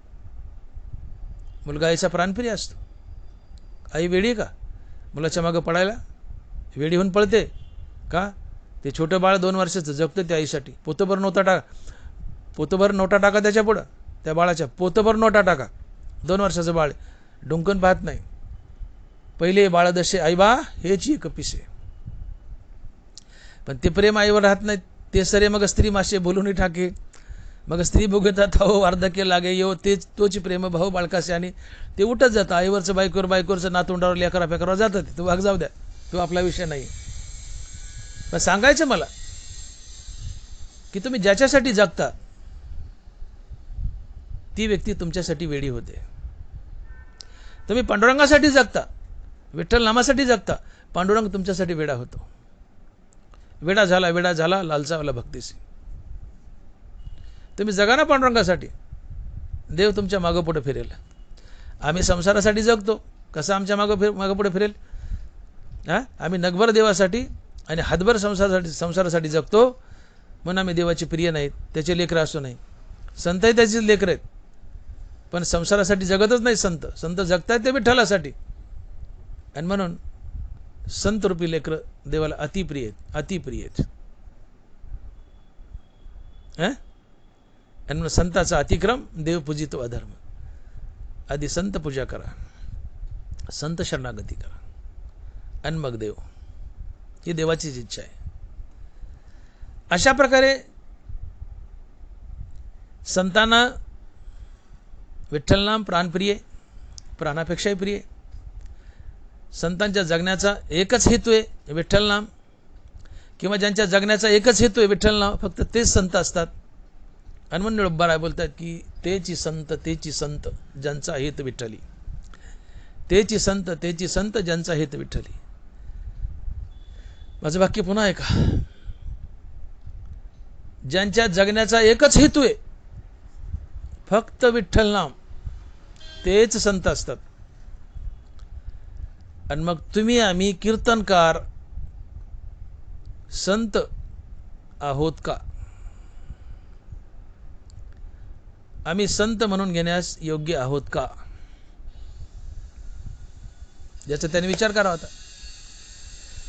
मुलगा आईचा प्राणप्रिय असतो. आई वेडी का मुलाच्या मागं पडायला? वेडी होऊन पळते का? ते छोटं बाळ 2 वर्षाचं जगतं त्या आईसाठी. पोतभर नोटा टाका त्याच्या पुढं, त्या बाळाच्या पोतभर नोटा टाका. 2 वर्षाचं बाळ डुंकन पाहत नाही. पहिले बाळ दशे आई बा हेची एक पिसे. पण ते प्रेम आईवर राहत नाही. ते सरे मग स्त्री मासे बोलून टाके. मग स्त्री भोगतात हो वार्धक्य लागे येऊ. तेच तोची प्रेम भाऊ बाळकासे. आणि ते उठत जातं. आईवरचं बायकोवरचं नातोंडावर लेकरा फेकरावर जातं. ते तो भाग जाऊ द्या, तो आपला विषय नाही. पण सांगायचं मला की तुम्ही ज्याच्यासाठी जगता ती व्यक्ती तुमच्यासाठी वेडी होते. तुम्ही पांडुरंगासाठी जगता, विठ्ठल नामासाठी जगता, पांडुरंग तुमच्यासाठी वेडा होतो. वेडा झाला लालचावाला भक्तीसी. तुम्ही जगा ना पांडुरंगासाठी, देव तुमच्या मागं पुढे फिरेल. आम्ही संसारासाठी जगतो, कसं आमच्या मागं पुढे फिरेल? आम्ही नगभर देवासाठी आणि हातभर संसारासाठी जगतो. म्हणून आम्ही देवाची प्रिय नाहीत, त्याचे लेकरं असू नाही. संतही त्याचीच लेकरं आहेत, पण संसारासाठी जगतच नाही. संत जगतायत ते विठ्ठलासाठी. आणि म्हणून संत रूपी लेकरं देवाला अतिप्रिय आहेत, अतिप्रिय आहेत. आणि म्हणून संताचा अतिक्रम देवपूजितो अधर्म. आधी संत पूजा करा, संत शरणागती करा, आणि मग देव. ही देवाचीच इच्छा आहे. अशा प्रकारे संतांना विठ्ठल नाम प्राणप्रिय, प्राणापेक्षाही प्रिय. संतांच्या जगण्याचा एकच हेतू आहे विठ्ठल नाम, किंवा ज्यांच्या जगण्याचा एकच हेतू आहे विठ्ठल नाम, फक्त तेच संत असतात. आणि म्हणून निळोबाराय बोलतात की तेची संत ज्यांचा हेत विठ्ठली. तेची संत ज्यांचा हेत विठ्ठली. माझं वाक्य पुन्हा ऐका. ज्यांच्या जगण्याचा एकच हेतू आहे फक्त विठ्ठल नाम, तेच संत असतात. आणि मग तुम्ही आम्ही कीर्तनकार संत आहोत का? आम्ही संत म्हणून घेण्यास योग्य आहोत का? ज्याचा त्याने विचार करावा होता.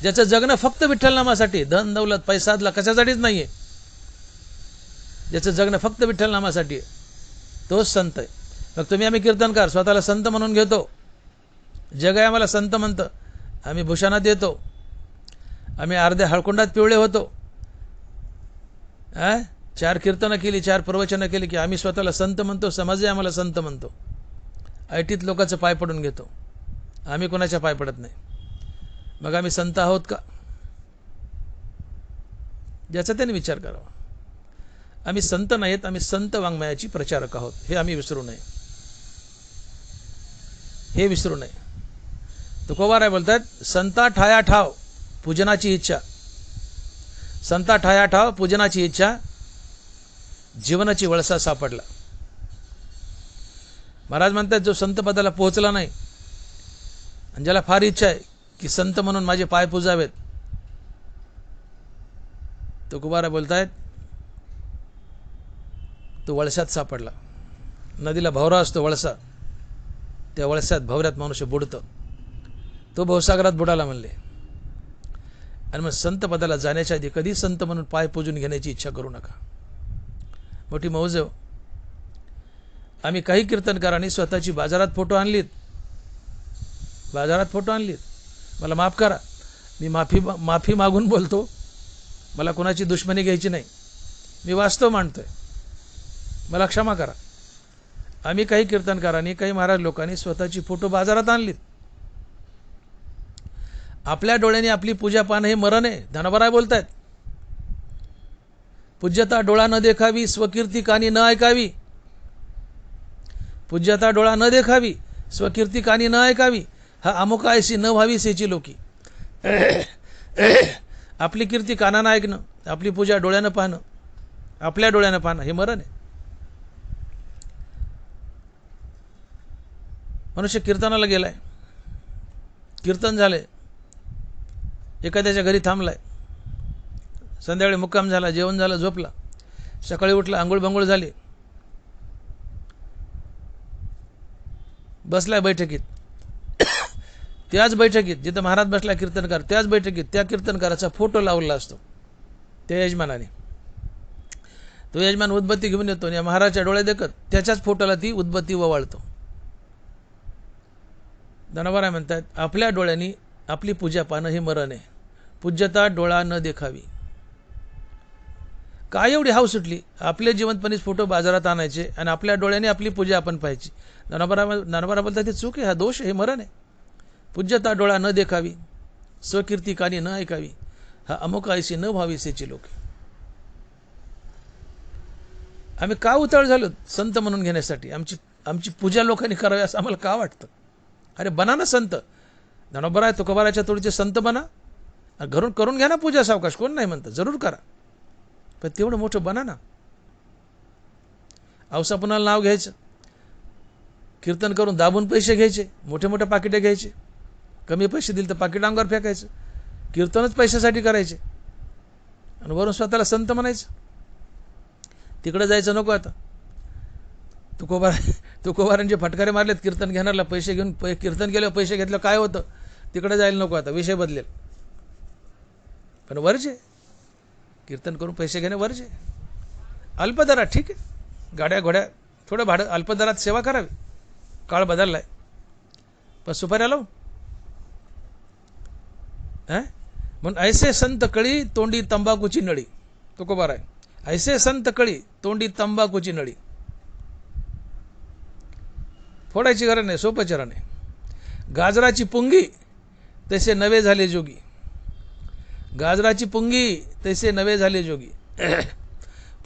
ज्याचं जगणं फक्त विठ्ठल नामासाठी, धन दौलत पैसादला कशासाठीच नाहीये, ज्याचं जगणं फक्त विठ्ठल नामासाठी आहे, तोच संत आहे. मग तुम्ही आम्ही कीर्तनकार स्वतःला संत म्हणून घेतो. जग आहे आम्हाला संत म्हणतं. आम्ही भूषणात येतो, आम्ही अर्ध्या हळकुंडात पिवळे होतो. 4 कीर्तनं केली, 4 प्रवचनं केली की आम्ही स्वतःला संत म्हणतो. समाज आम्हाला संत म्हणतो. ऐटीत लोकांचं पाय पडून घेतो, आम्ही कोणाच्या पाय पडत नाही. मग आम्ही संत आहोत का? ज्याचा त्याने विचार करावा. आम्ही संत नाहीत, आम्ही संत वाङ्मयाची प्रचारक आहोत. हे आम्ही विसरू नये, हे विसरू नये. तुकोबाराय बोलतात, संता ठाया ठाव पूजनाची इच्छा, संता ठाया ठाव पूजनाची इच्छा जीवनाची वळसा सापडला. महाराज म्हणतात जो संत पदाला पोहोचला नाही आणि ज्याला फार इच्छा आहे की संत म्हणून माझे पाय पुजावेत, तुकोबारा बोलतायत तो वळसात सापडला. नदीला भवरा असतो वळसा, त्या वळसात भवऱ्यात मनुष्य बुडतं, तो भवसागरात बुडाला म्हणले. आणि मग संत पदाला जाण्याच्या आधी कधी संत म्हणून पाय पूजून घेण्याची इच्छा करू नका. मोठी मौज. आम्ही काही कीर्तनकारांनी स्वतःची बाजारात फोटो आणलीत, मला माफ करा, मी माफी मागून बोलतो, मला कोणाची दुश्मनी घ्यायची नाही, मी वास्तव मांडतोय, मला क्षमा करा. आम्ही काही कीर्तनकारांनी, काही महाराज लोकांनी स्वतःची फोटो बाजारात आणलीत. आपल्या डोळ्याने आपली पूजा पाहणं हे मरण आहे. धनबराय बोलतायत, पूज्यता डोळा न देखावी, स्वकीर्ती कानी न ऐकावी. पूज्यता डोळा न देखावी, स्वकीर्ती कानी न ऐकावी. हा अमुकायसी न व्हावी सेची लोकी. आपली कीर्ती कानानं ऐकणं, आपली पूजा डोळ्यानं पाहणं, आपल्या डोळ्यानं पाहणं हे मरण आहे. मनुष्य कीर्तनाला गेलाय, कीर्तन झालंय, एखाद्याच्या घरी थांबलाय, संध्याकाळी मुक्काम झाला, जेवण झालं, झोपला, सकाळी उठला, आंघोळ भांघोळ झाली, बसलाय बैठकीत, त्याच बैठकीत जिथं महाराज बसला कीर्तनकार, त्याच बैठकीत त्या कीर्तनकाराचा फोटो लावला असतो त्या यजमानाने. तो यजमान उदबत्ती घेऊन येतो आणि महाराजच्या डोळ्यात देखत त्याच्याच फोटोला ती उदबत्ती ओवाळतो. धनबराय म्हणतात आपल्या डोळ्यांनी आपली पूजा पाहणं हे मरण आहे. पूज्यता डोळा न देखावी. काय एवढी हाव सुटली, आपले जिवंतपणीच फोटो बाजारात आणायचे आणि आपल्या डोळ्याने आपली पूजा आपण पाहायची. धनबराय बोलतात ते चूक आहे, हा दोष आहे, हे मरण आहे. पूज्यता डोळा न देखावी, स्वकीर्ती कानी न ऐकावी. हा अमुकायसी न व्हावी सेची लोक. आम्ही का उतावळ झालो संत म्हणून घेण्यासाठी? आमची पूजा लोकांनी करावी असं आम्हाला का वाटतं? अरे बना ना संत. धनोबराय तुकोबाराच्या तोडीचे संत बना, घरून करून घ्या ना पूजा सावकाश, कोण नाही म्हणतं, जरूर करा, पण तेवढं मोठं बना ना. औसापुनाला नाव घ्यायचं, कीर्तन करून दाबून पैसे घ्यायचे, मोठे मोठे पाकिटे घ्यायचे, कमी पैसे दिले तर पाकिट अंगावर फेकायचं, कीर्तनच पैशासाठी करायचे आणि वरून स्वतःला संत म्हणायचं. तिकडे जायचं नको. आता तुकोबारांचे फटकारे मारलेत कीर्तन घेणारला, पैसे घेऊन कीर्तन केलं, पैसे घेतलं काय होतं, तिकडे जायला नको. आता विषय बदलेल, पण वर्जे कीर्तन करून पैसे घेणे वर्जे. अल्पदरात ठीक आहे, गाड्या घोड्या थोडं भाडं अल्पदरात सेवा करावी, काळ बदललाय, पण सुपाऱ्या लावून म्हणून ऐसे संत कळी तोंडी तंबाखूची नळी. तुकोबाराय ऐसे संत कळी तोंडी तंबाखूची नळी. फोडायची गरज नाही, सोपं चरण आहे. गाजराची पुंगी तसे नवे झाले जोगी. गाजराची पुंगी तसे नवे झाले जोगी.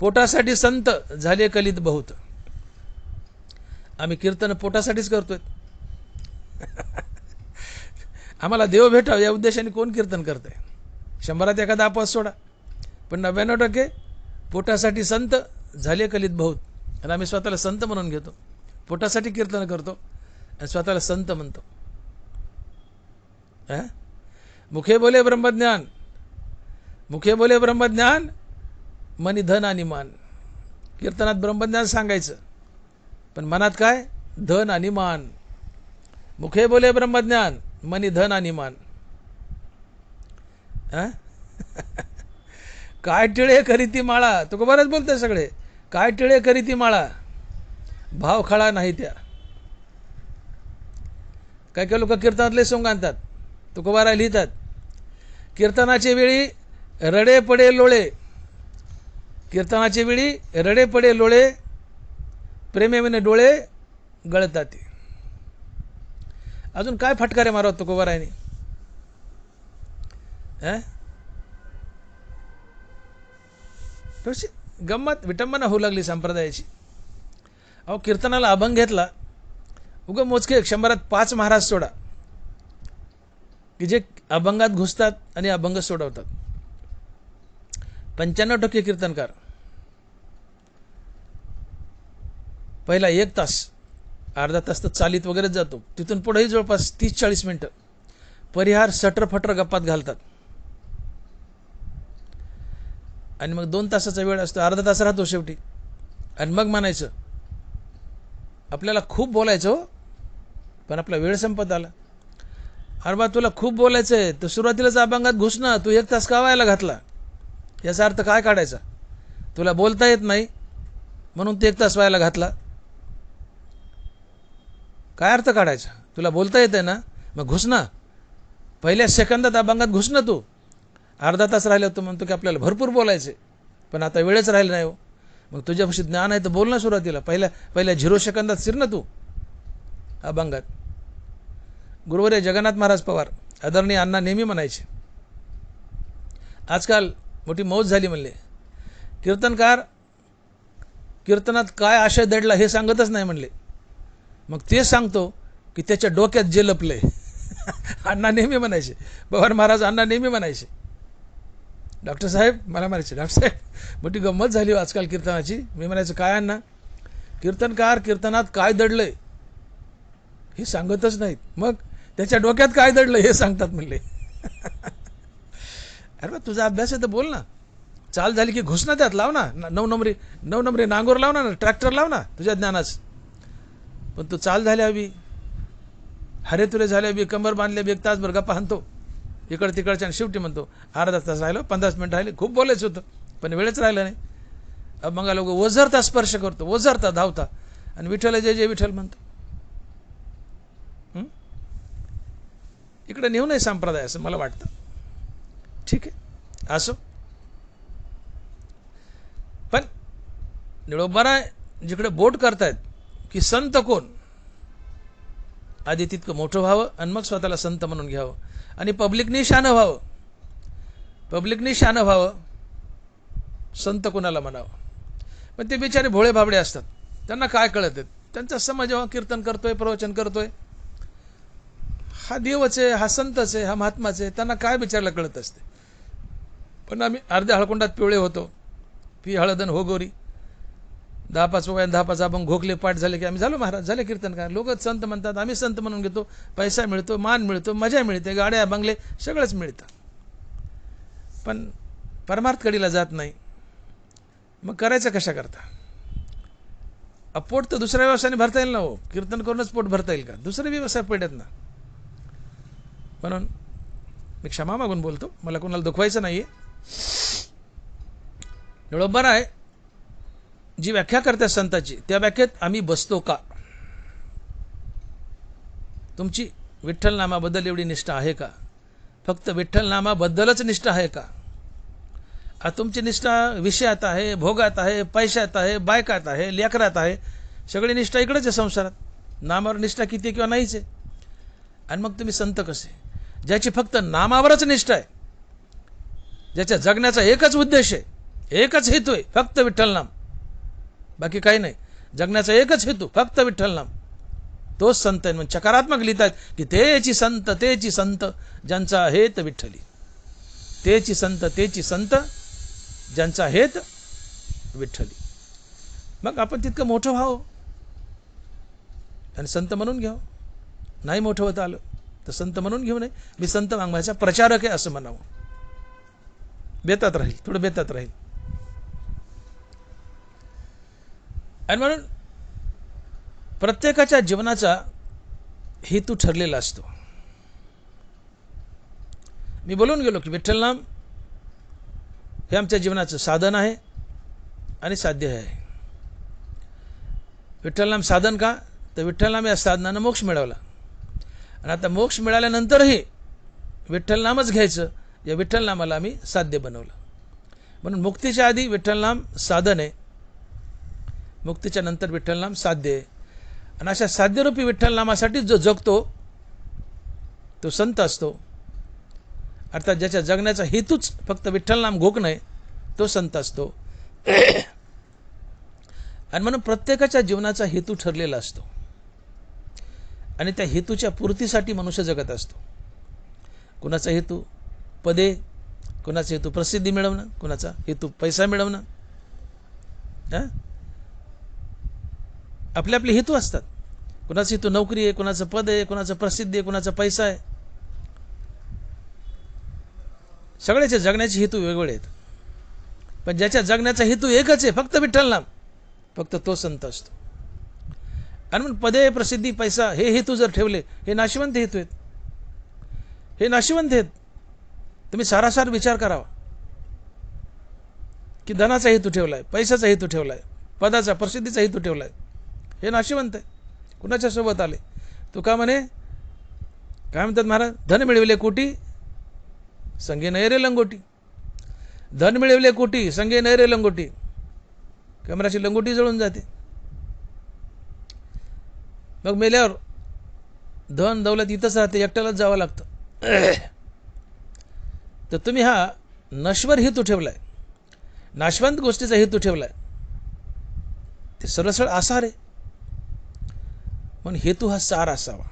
पोटासाठी संत झाले कलित बहुत. आम्ही कीर्तन पोटासाठीच करतोय. आम्हाला देव भेटाव या उद्देशाने कोण कीर्तन करतंय? 100त एखादा अपवाद सोडा, पण 99% पोटासाठी संत झाले कलित बहुत. आणि आम्ही स्वतःला संत म्हणून घेतो, पोटासाठी कीर्तन करतो आणि स्वतःला संत म्हणतो. मुखे बोले ब्रह्मज्ञान, मुखे बोले ब्रह्मज्ञान, मनी धन आणि मान. कीर्तनात ब्रह्मज्ञान सांगायचं, पण मनात काय? धन आणि मान. मुखे बोले ब्रह्मज्ञान, मनी धन आणि मान. काय टिळे करीती माळा. तुकोबाराच बोलतोय सगळे, काय टिळे करीती माळा, भाव खळा नाही त्या. काय काय लोक कीर्तनातले सोंग आणतात, तुकोबारा लिहितात, कीर्तनाच्या वेळी रडे पडे लोळे, कीर्तनाच्या वेळी रडे पडे लोळे, प्रेमेने डोळे गळतात. अजून काय फटकारे मारावं तुकोबारायने? थोडीशी गंमत विटंबना होऊ लागली संप्रदायाची. अहो कीर्तनाला अभंग घेतला, उगं मोजके 100त 5 महाराज सोडा की जे अभंगात घुसतात आणि अभंग सोडवतात. 95% कीर्तनकार पहिला 1 तास अर्धा तास तर चालीत वगैरेच जातो, तिथून पुढेही जवळपास 30-40 मिनिटं परिहार सटरफटर गप्पात घालतात आणि मग 2 तासाचा वेळ असतो, अर्धा तास राहतो शेवटी आणि मग म्हणायचं आपल्याला खूप बोलायचं हो, पण आपला वेळ संपत आला. अरे बा तुला खूप बोलायचं आहे तर सुरुवातीलाच अभंगात घुस ना, तू 1 तास का व्हायला घातला, याचा अर्थ काय काढायचा? तुला बोलता येत नाही म्हणून तू 1 तास व्हायला घातला, काय अर्थ काढायचा? तुला बोलता येत आहे ना, मग घुस ना, पहिल्या सेकंदात अभंगात घुस ना. तू अर्धा तास राहिला तू म्हणतो की आपल्याला भरपूर बोलायचं आहे पण आता वेळच राहिला नाही हो, मग तुझ्यापाशी ज्ञान आहे तर बोल ना सुरुवातीला, पहिल्या 0 सेकंदात शिर ना तू अभंगात. गुरुवर्य जगन्नाथ महाराज पवार आदरणीय अण्णा नेहमी म्हणायचे, आजकाल मोठी मौज झाली म्हणले, कीर्तनकार कीर्तनात काय आशय दडला हे सांगतच नाही म्हणले, मग ते सांगतो की त्याच्या डोक्यात जे लपले. अण्णा नेहमी म्हणायचे, पवार महाराज अण्णा नेहमी म्हणायचे. डॉक्टर साहेब मला म्हणायचे, डॉक्टर साहेब मोठी गंमत झाली हो आजकाल कीर्तनाची. मी म्हणायचं काय अण्णा? कीर्तनकार कीर्तनात काय दडलंय हे सांगतच नाहीत, मग त्याच्या डोक्यात काय दडलं हे सांगतात म्हणले. अरे बा तुझा अभ्यास आहे तर बोल ना, चाल झाली की घुस ना त्यात, लाव ना 9 नंबरी नांगोर लाव ना, ट्रॅक्टर लाव ना तुझ्या ज्ञानाच. पण तू चाल झाल्या हवी, हरे तुरे झाले हवी, कंबर बांधले बी, 1 तासभर गप्पा हाणतो इकडं तिकडच्या आणि शेवटी म्हणतो अर्धा तास राहिलं, 15 मिनिट राहिले, खूप बोलायचं होतं पण वेळच राहिला नाही. मग लोक ओझरता स्पर्श करतो, ओझरता धावता आणि विठ्ठल जय जय विठ्ठल म्हणतो. इकडे नेऊ नये संप्रदाय असं मला वाटतं. ठीक आहे असो, पण निळोबारा जिकडे बोट करतायत की संत कोण, आधी तितकं मोठं व्हावं आणि मग स्वतःला संत म्हणून घ्यावं आणि पब्लिकनी शानं व्हावं, पब्लिकनी शानं व्हावं, संत कोणाला म्हणावं. पण ते बिचारे भोळे भाबडे असतात, त्यांना काय कळत आहेत? त्यांचा समाज जेव्हा कीर्तन करतोय प्रवचन करतोय, हा देवच आहे, हा संतच आहे, हा महात्माच आहे, त्यांना काय बिचारला कळत असते. पण आम्ही अर्ध्या हळकुंडात पिवळे होतो, पी हळदन हो गोरी, 10-5 वयात 10-5 आपण घोकले पाठ झाले की आम्ही झालो महाराज, झाले कीर्तनकार. लोक संत म्हणतात, आम्ही संत म्हणून घेतो, पैसा मिळतो, मान मिळतो, मजा मिळते, गाड्या बंगले सगळंच मिळतं, पण परमार्थ कडीला जात नाही. मग करायचं कशा करता? पोट तर दुसऱ्या व्यवसायाने भरता येईल ना हो, कीर्तन करूनच पोट भरता येईल का? दुसरे व्यवसाय पडत ना. म्हणून मी क्षमा मागून बोलतो, मला कोणाला दुखवायचं नाहीये. निळोबारा आहे जी व्याख्या करते संताची, त्या व्याख्येत आम्ही बसतो का? तुमची विठ्ठल नामाबद्दल एवढी निष्ठा आहे का? फक्त विठ्ठल नामाबद्दलच निष्ठा आहे का? तुमची निष्ठा विषयात आहे, भोगात आहे, पैशात आहे, बायकात आहे, लेकरात आहे, सगळी निष्ठा इकडेच आहे संसारात. नामावर निष्ठा किती किंवा नाहीच आहे. आणि मग तुम्ही संत कसे? ज्याची फक्त नामावरच निष्ठा आहे, ज्याच्या जगण्याचा एकच उद्देश आहे, एकच हेतू आहे, फक्त विठ्ठल नाम, बाकी काही नाही. जगण्याचा एकच हेतू फक्त विठ्ठल नाम, तोच संत आहे. म्हणजे सकारात्मक लिहितात की तेची संत ज्यांचा हेत विठ्ठली, तेची संत ज्यांचा हेत विठ्ठली. मग आपण तितकं मोठं व्हावं आणि संत म्हणून घ्यावं. नाही मोठं होतं आलं तर संत म्हणून घेऊ नये. मी संत वाङ्मयाचा प्रचारक आहे असं म्हणावं. बेतात राहील, थोडं बेतात राहील. आणि म्हणून प्रत्येकाच्या जीवनाचा हेतू ठरलेला असतो. मी बोलून गेलो की विठ्ठल नाम हे आमच्या जीवनाचं साधन आहे आणि साध्य आहे. विठ्ठल नाम साधन का? तर विठ्ठल नाम या साधनानं मोक्ष मिळवला आणि आता मोक्ष मिळाल्यानंतरही विठ्ठल नामच घ्यायचं, या विठ्ठल नामाला आम्ही साध्य बनवलं. म्हणून मुक्तीच्या आधी विठ्ठल नाम साधन आहे, मुक्तीच्या नंतर विठ्ठल नाम साध्य आहे. आणि अशा साध्यरूपी विठ्ठल नामासाठी जो जगतो तो संत असतो. अर्थात ज्याच्या जगण्याचा हेतूच फक्त विठ्ठल नाम घोकणे, तो संत असतो. आणि म्हणून प्रत्येकाच्या जीवनाचा हेतू ठरलेला असतो आणि त्या हेतूच्या पूर्तीसाठी मनुष्य जगत असतो. कुणाचा हेतू पदे, कुणाचा हेतू प्रसिद्धी मिळवणं, कुणाचा हेतू पैसा मिळवणं. आपले आपले हेतू असतात. कुणाचा हेतू नोकरी आहे, कुणाचं पद आहे, कुणाचं प्रसिद्धी आहे, कुणाचा पैसा आहे. सगळ्याचे जगण्याचे हेतू वेगवेगळे आहेत. पण ज्याच्या जगण्याचा हेतू एकच आहे, फक्त विठ्ठल नाम, फक्त तो संत असतो. आणि म्हणून पदे प्रसिद्धी पैसा हे हेतू जर ठेवले, हे नाशिवंत हेतू आहेत. हे नाशिवंत आहेत. तुम्ही सारासार विचार करावा की धनाचा हेतू ठेवलाय, पैशाचा हेतू ठेवलाय, पदाचा प्रसिद्धीचा हेतू ठेवलाय, हे नाशिवंत आहे. कुणाच्या सोबत आले? तुका म्हणे, काय म्हणतात महाराज, धन मिळविले कोटी संगे नाही रे लंगोटी. धन मिळविले कोटी संगे नाही रे लंगोटी. कमराची लंगोटी जळून जाते. मग मेल्यावर धन दौलत इथंच राहते, एकट्यालाच जावं लागतं. तर तुम्ही हा नश्वर हेतू ठेवलाय, नाशवंत गोष्टीचा हेतू ठेवलाय, ते सरळ आसार आहे. म्हणून हेतू हा सार असावा,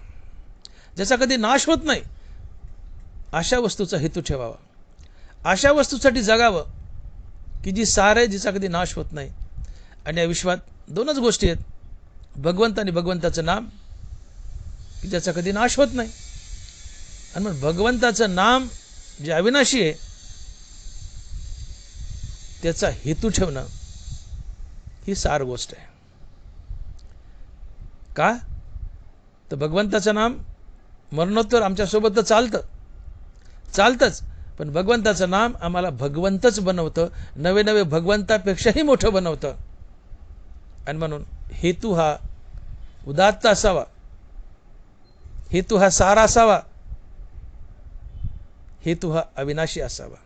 ज्याचा कधी नाश होत नाही, अशा वस्तूचा हेतू ठेवावा. अशा वस्तूसाठी जगावं की जी सार आहे, जिचा कधी नाश होत नाही. आणि या विश्वात दोनच गोष्टी आहेत, भगवंत आणि भगवंताचं नाम, की ज्याचा कधी नाश होत नाही. आणि मग भगवंताचं नाम जे अविनाशी आहे, त्याचा हेतू ठेवणं ही सार गोष्ट आहे. का? तर भगवंताचं नाम मरणोत्तर आमच्यासोबत तर चालतंच, पण भगवंताचं नाम आम्हाला भगवंतच बनवतं, नवे नवे भगवंतापेक्षाही मोठं बनवतं. आणि म्हणून हेतू हा उदात्त असावा, हेतू हा सार असावा, हेतू हा अविनाशी असावा.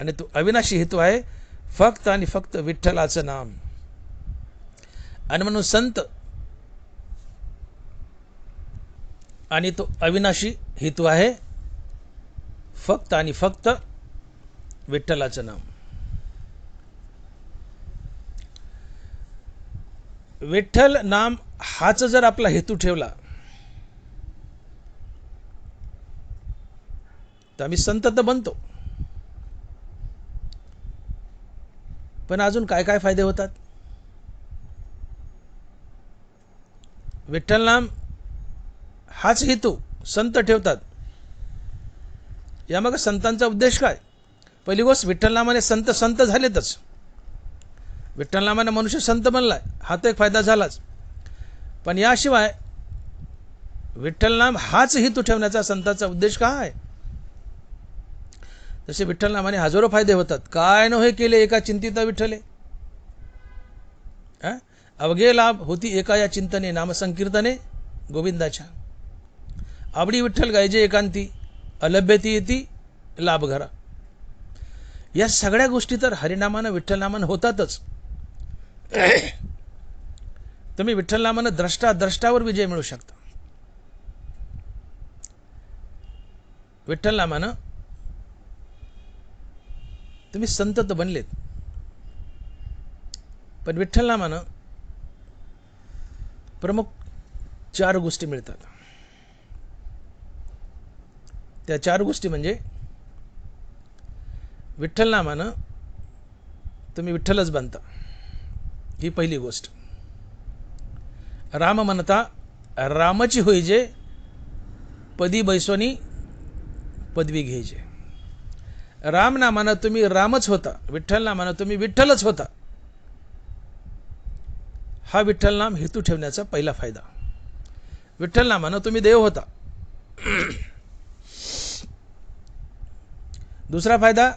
आणि तो अविनाशी हेतू आहे फक्त आणि फक्त विठ्ठलाचं नाम. आणि म्हणून संत आणि तो अविनाशी हेतू आहे फक्त आणि फक्त विठ्ठलाचं नाम. विठ्ठल नाम हाच जर आपला हेतू ठेवला तर आम्ही संत तर बनतो, पण अजून काय काय फायदे होतात? विठ्ठल नाम हाच हेतू संत ठेवतात. यामागे संतांचा उद्देश काय? पहिली गोष्ट, विठ्ठल नामाने संत झालेतच. विठ्ठल नामाने मनुष्य संत बनलाय, हा तर एक फायदा झालाच. पण याशिवाय विठ्ठल नाम हाच हेतू ठेवण्याचा संतांचा उद्देश काय आहे? तसे विठ्ठल नामाने हजारो फायदे होतात. काय नव्हे केले एका चिंतिता विठ्ठले, अवघे लाभ होती एका या चिंतने, नामसंकीर्तने गोविंदाच्या. आवडी विठ्ठल गायजे एकांती, अलभ्यती येती लाभ घरा. या सगळ्या गोष्टी तर हरिनामानं विठ्ठल नामानं होतातच. तुम्ही विठ्ठल नामानं द्रष्टावर विजय मिळू शकता. विठ्ठल नामानं तुम्ही संत तर बनलेत, पण विठ्ठल नामानं प्रमुख 4 गोष्टी मिळतात. त्या 4 गोष्टी म्हणजे, विठ्ठल नामानं तुम्ही विठ्ठलच बनता, ही पहिली गोष्ट. राम म्हणता रामाची होईजे, पदी बैसोनी पदवी घ्यायचे. राम नामानं तुम्ही रामच होता, विठ्ठल नामानं तुम्ही विठ्ठलच होता. हा विठ्ठल नाम हेतू ठेवण्याचा पहिला फायदा. विठ्ठल नामानं तुम्ही देव होता. दुसरा फायदा,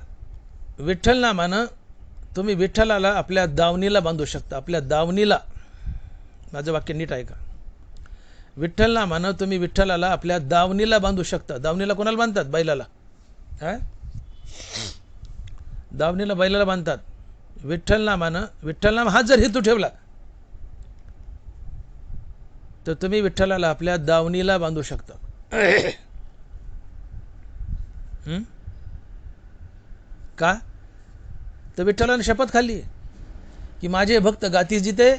विठ्ठल नामानं तुम्ही विठ्ठलाला आपल्या दावणीला बांधू शकता. आपल्या दावणीला, माझं वाक्य नीट ऐका, विठ्ठल नामानं तुम्ही विठ्ठलाला आपल्या दावणीला बांधू शकता. दावणीला कोणाला बांधतात? बैलाला. दावणीला बैलाला बांधतात. विठ्ठल नामानं, विठ्ठल नाम हा जर हेतू ठेवला तर तुम्ही विठ्ठलाला आपल्या दावणीला बांधू शकता. का? तर विठ्ठलाने शपथ खाल्ली की माझे भक्त गाती जिते,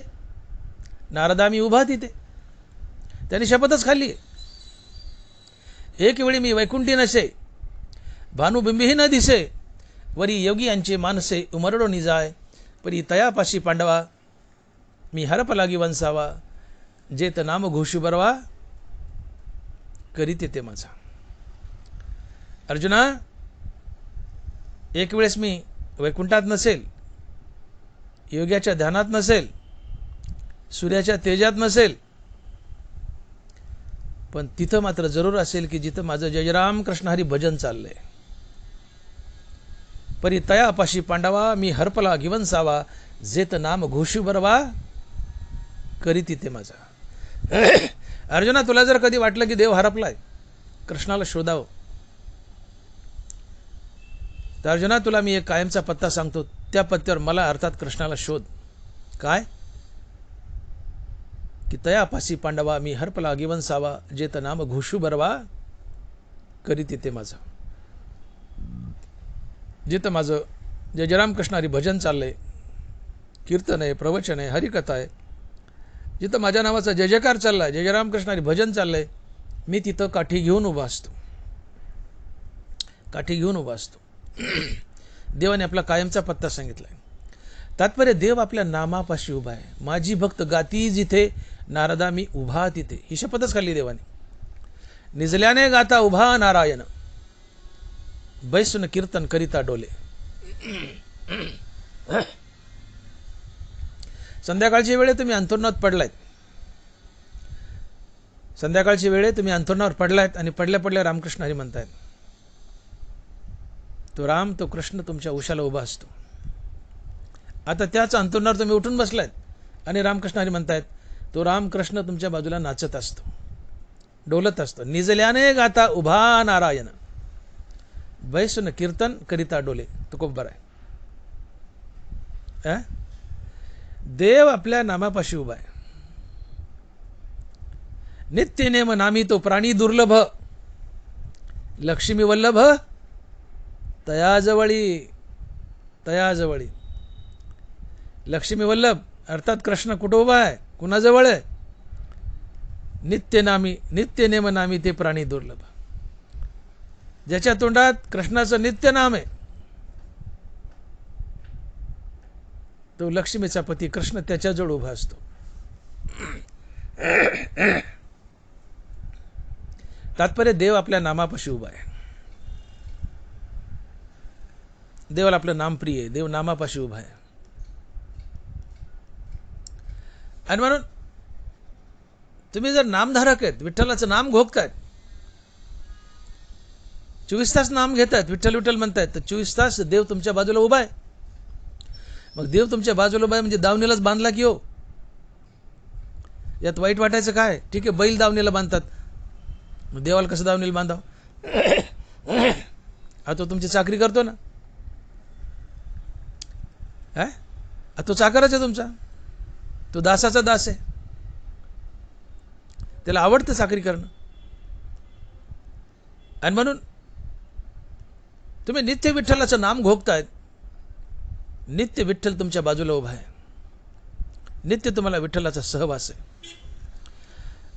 नारदा मी उभा तिथे. त्यांनी शपथच खाल्ली, एक वेळी मी वैकुंठी नसे, भानुबिंबीही न दिसे, वरी योगी यांचे मानसे उमरडो निजाय, परी तयापाशी पांडवा मी हरप लागी वंसावा, जेत नाम घोषू बरवा करीत येते माझा. अर्जुना, एक वेळेस मी वैकुंठात नसेल, योग्याच्या ध्यानात नसेल, सूर्याच्या तेजात नसेल, पण तिथं मात्र जरूर असेल की जिथं माझं जयराम कृष्ण हरी भजन चाललंय. परी तयापाशी पांडवा मी हरपला गिवंसावा, जेत नाम घोषू बरवा करीत इथे माझा. अर्जुना, तुला जर कधी वाटलं की देव हरपलाय, कृष्णाला शोधावं, तर अर्जुना तुला मी एक कायमचा पत्ता सांगतो. त्या पत्त्यावर मला अर्थात कृष्णाला शोध. काय? की तयापाशी पांडवा मी हरपला गिवंसावा, जेत नाम घोषू बरवा करीत येते माझा. जिथं माझं जय जयराम कृष्ण हरी भजन चाललंय, कीर्तन आहे, प्रवचन आहे, हरिकथा आहे, जिथं माझ्या नावाचा जय जयकार चाललाय, जय जयराम कृष्ण हरी भजन चाललंय, मी तिथं काठी घेऊन उभा असतो. काठी घेऊन उभा असतो. देवाने आपला कायमचा पत्ता सांगितलाय. तात्पर्य देव आपल्या नामापाशी उभा आहे. माझी भक्त गाती जिथे, नारदा मी उभा तिथे. ही शपथच खाल्ली देवाने. निजल्याने गाता उभा नारायण, बैसून कीर्तन करिता डोले. संध्याकाळची वेळे तुम्ही अंथरुणात पडलायत, संध्याकाळची वेळे तुम्ही अंथरुणावर पडलायत आणि पडल्या पडल्या रामकृष्ण हरी म्हणतायत. तो राम, तो कृष्ण तुमच्या उशाला उभा असतो. आता त्याच अंतरुणावर तुम्ही उठून बसलायत आणि रामकृष्ण हरी म्हणतायत. तो राम कृष्ण तुमच्या बाजूला नाचत असतो, डोलत असतो. निजल्याने गाता उभा नारायण, बैसून कीर्तन करिता डोले. तो खूप बरं आहे. देव आपल्या नामापाशी उभा आहे. नित्य नेम नामी तो प्राणी दुर्लभ, लक्ष्मी वल्लभ तयाजवळी. तयाजवळी लक्ष्मी वल्लभ अर्थात कृष्ण कुठं उभा आहे, कुणाजवळ आहे? नित्य नेम नामी ते प्राणी दुर्लभ. ज्याच्या तोंडात कृष्णाचं नित्य नाम आहे, तो लक्ष्मीचा पती कृष्ण त्याच्याजवळ उभा असतो. तात्पर्य देव आपल्या नामापाशी उभा आहे. देवाला आपलं नाम प्रिय आहे. देव नामापाशी उभा आहे. आणि म्हणून तुम्ही जर नामधारक आहेत, विठ्ठलाचं नाम घोकतायत, 24 तास नाम घेतायत, विठ्ठल विठ्ठल म्हणतायत, तर 24 तास देव तुमच्या बाजूला उभा आहे. मग देव तुमच्या बाजूला उभा आहे म्हणजे दावणीलाच बांधला की हो. यात वाईट वाटायचं काय? ठीक आहे, बैल दावणीला बांधतात, मग देवाला कसं दावणीला बांधावं? हा तो तुमची चाकरी करतो ना, तो चाकरच आहे तुमचा, तो दासाचा दास आहे, त्याला आवडतं चाकरी करणं. आणि म्हणून तुम्ही नित्य विठ्ठलाचं नाम घोकतायत, नित्य विठ्ठल तुमच्या बाजूला उभा आहे, नित्य तुम्हाला विठ्ठलाचा सहवास आहे.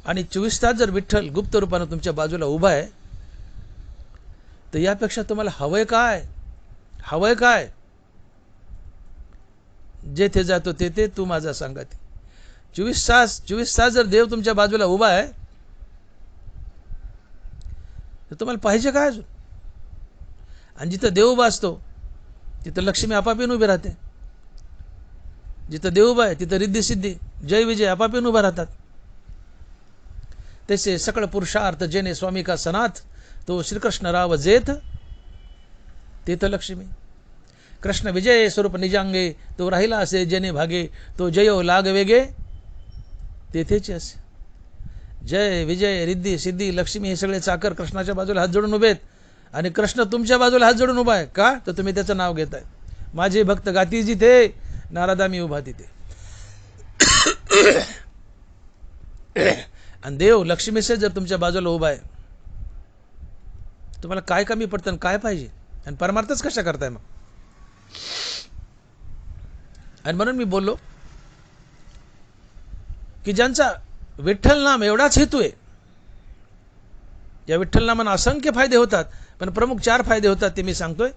आणि 24 तास जर विठ्ठल गुप्त रूपानं तुमच्या बाजूला उभा आहे, तर यापेक्षा तुम्हाला हवंय काय? हवंय काय? जेथे जातो तेथे तू माझा सांगाती. 24 तास जर देव तुमच्या बाजूला उभा आहे, तर तुम्हाला पाहिजे काय अजून? आणि जिथं देव उभा असतो तिथं लक्ष्मी आपापीन उभी राहते. जिथं देव उभा आहे तिथं रिद्धी सिद्धी जय विजय आपापीन उभा राहतात. तसे सकळ पुरुषार्थ जेने स्वामी का सनाथ, तो श्रीकृष्ण राव जेथ तेथ लक्ष्मी. कृष्ण विजय स्वरूप निजांगे, तो राहिला असे जेने भागे, तो जयो लाग वेगे तेथेच असे. जय विजय रिद्धी सिद्धी लक्ष्मी हे सगळे चाकर कृष्णाच्या बाजूला हात जोडून उभे आहेत, आणि कृष्ण तुमच्या बाजूला हात जोडून उभा आहे. का? तर तुम्ही त्याचं नाव घेताय. माझे भक्त गाती जिथे, नारदा मी उभा तिथे. आणि देव लक्ष्मीचे जर तुमच्या बाजूला उभा आहे, तुम्हाला काय कमी पडतं आणि काय पाहिजे? आणि परमार्थच कशा करताय मग? आणि म्हणून मी बोललो की ज्यांचा विठ्ठल नाम एवढाच हेतू आहे, या विठ्ठल नामानं असंख्य फायदे होतात, पण प्रमुख 4 फायदे होतात ते मी सांगतोय.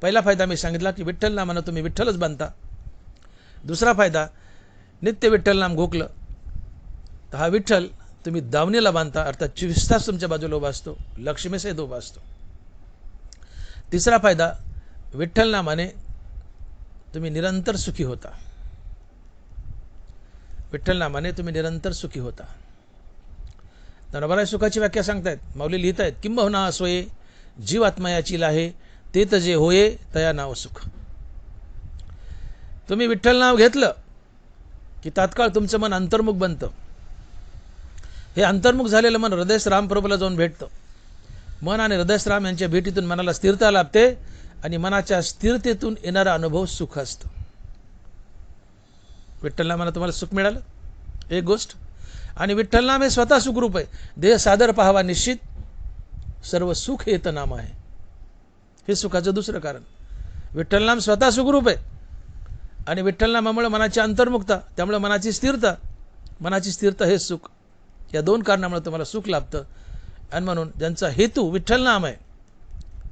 पहिला फायदा मी सांगितला की विठ्ठल नामानं तुम्ही विठ्ठलच बनता. दुसरा फायदा, नित्य विठ्ठल नाम घोकलं तर हा विठ्ठल तुम्ही दावणीला बांधता, अर्थात 24 तास तुमच्या बाजूला उभा असतो, लक्ष्मीसहित उभा असतो. तिसरा फायदा, विठ्ठल नामाने तुम्ही निरंतर सुखी होता. विठ्ठल नामाने तुम्ही निरंतर सुखी होता. धनोबाराय सुखाची व्याख्या सांगतायत, माऊली लिहितायत, किंबहुना सोये जीव आत्मयाची लाहे ते जे होये तया नाव सुख. तुम्ही विठ्ठल नाव घेतलं की तात्काळ तुमचं मन अंतर्मुख बनतं. हे अंतर्मुख झालेलं मन हृदयस्थ रामप्रभूला जाऊन भेटतं. मन आणि हृदयस्थ राम यांच्या भेटीतून मनाला स्थिरता लाभते आणि मनाच्या स्थिरतेतून येणारा अनुभव सुख असतो. विठ्ठल नामानं तुम्हाला सुख मिळालं, एक गोष्ट. आणि विठ्ठल नाम हे स्वतः सुखरूप आहे. देह सादर पाहावा निश्चित, सर्व सुख येत नाम आहे. हे सुखाचं दुसरं कारण. विठ्ठल नाम स्वतः सुखरूप आहे आणि विठ्ठल नामामुळे मनाची अंतर्मुखता, त्यामुळे मनाची स्थिरता हे सुख. या दोन कारणामुळे तुम्हाला सुख लाभतं. आणि म्हणून ज्यांचा हेतू विठ्ठल नाम आहे,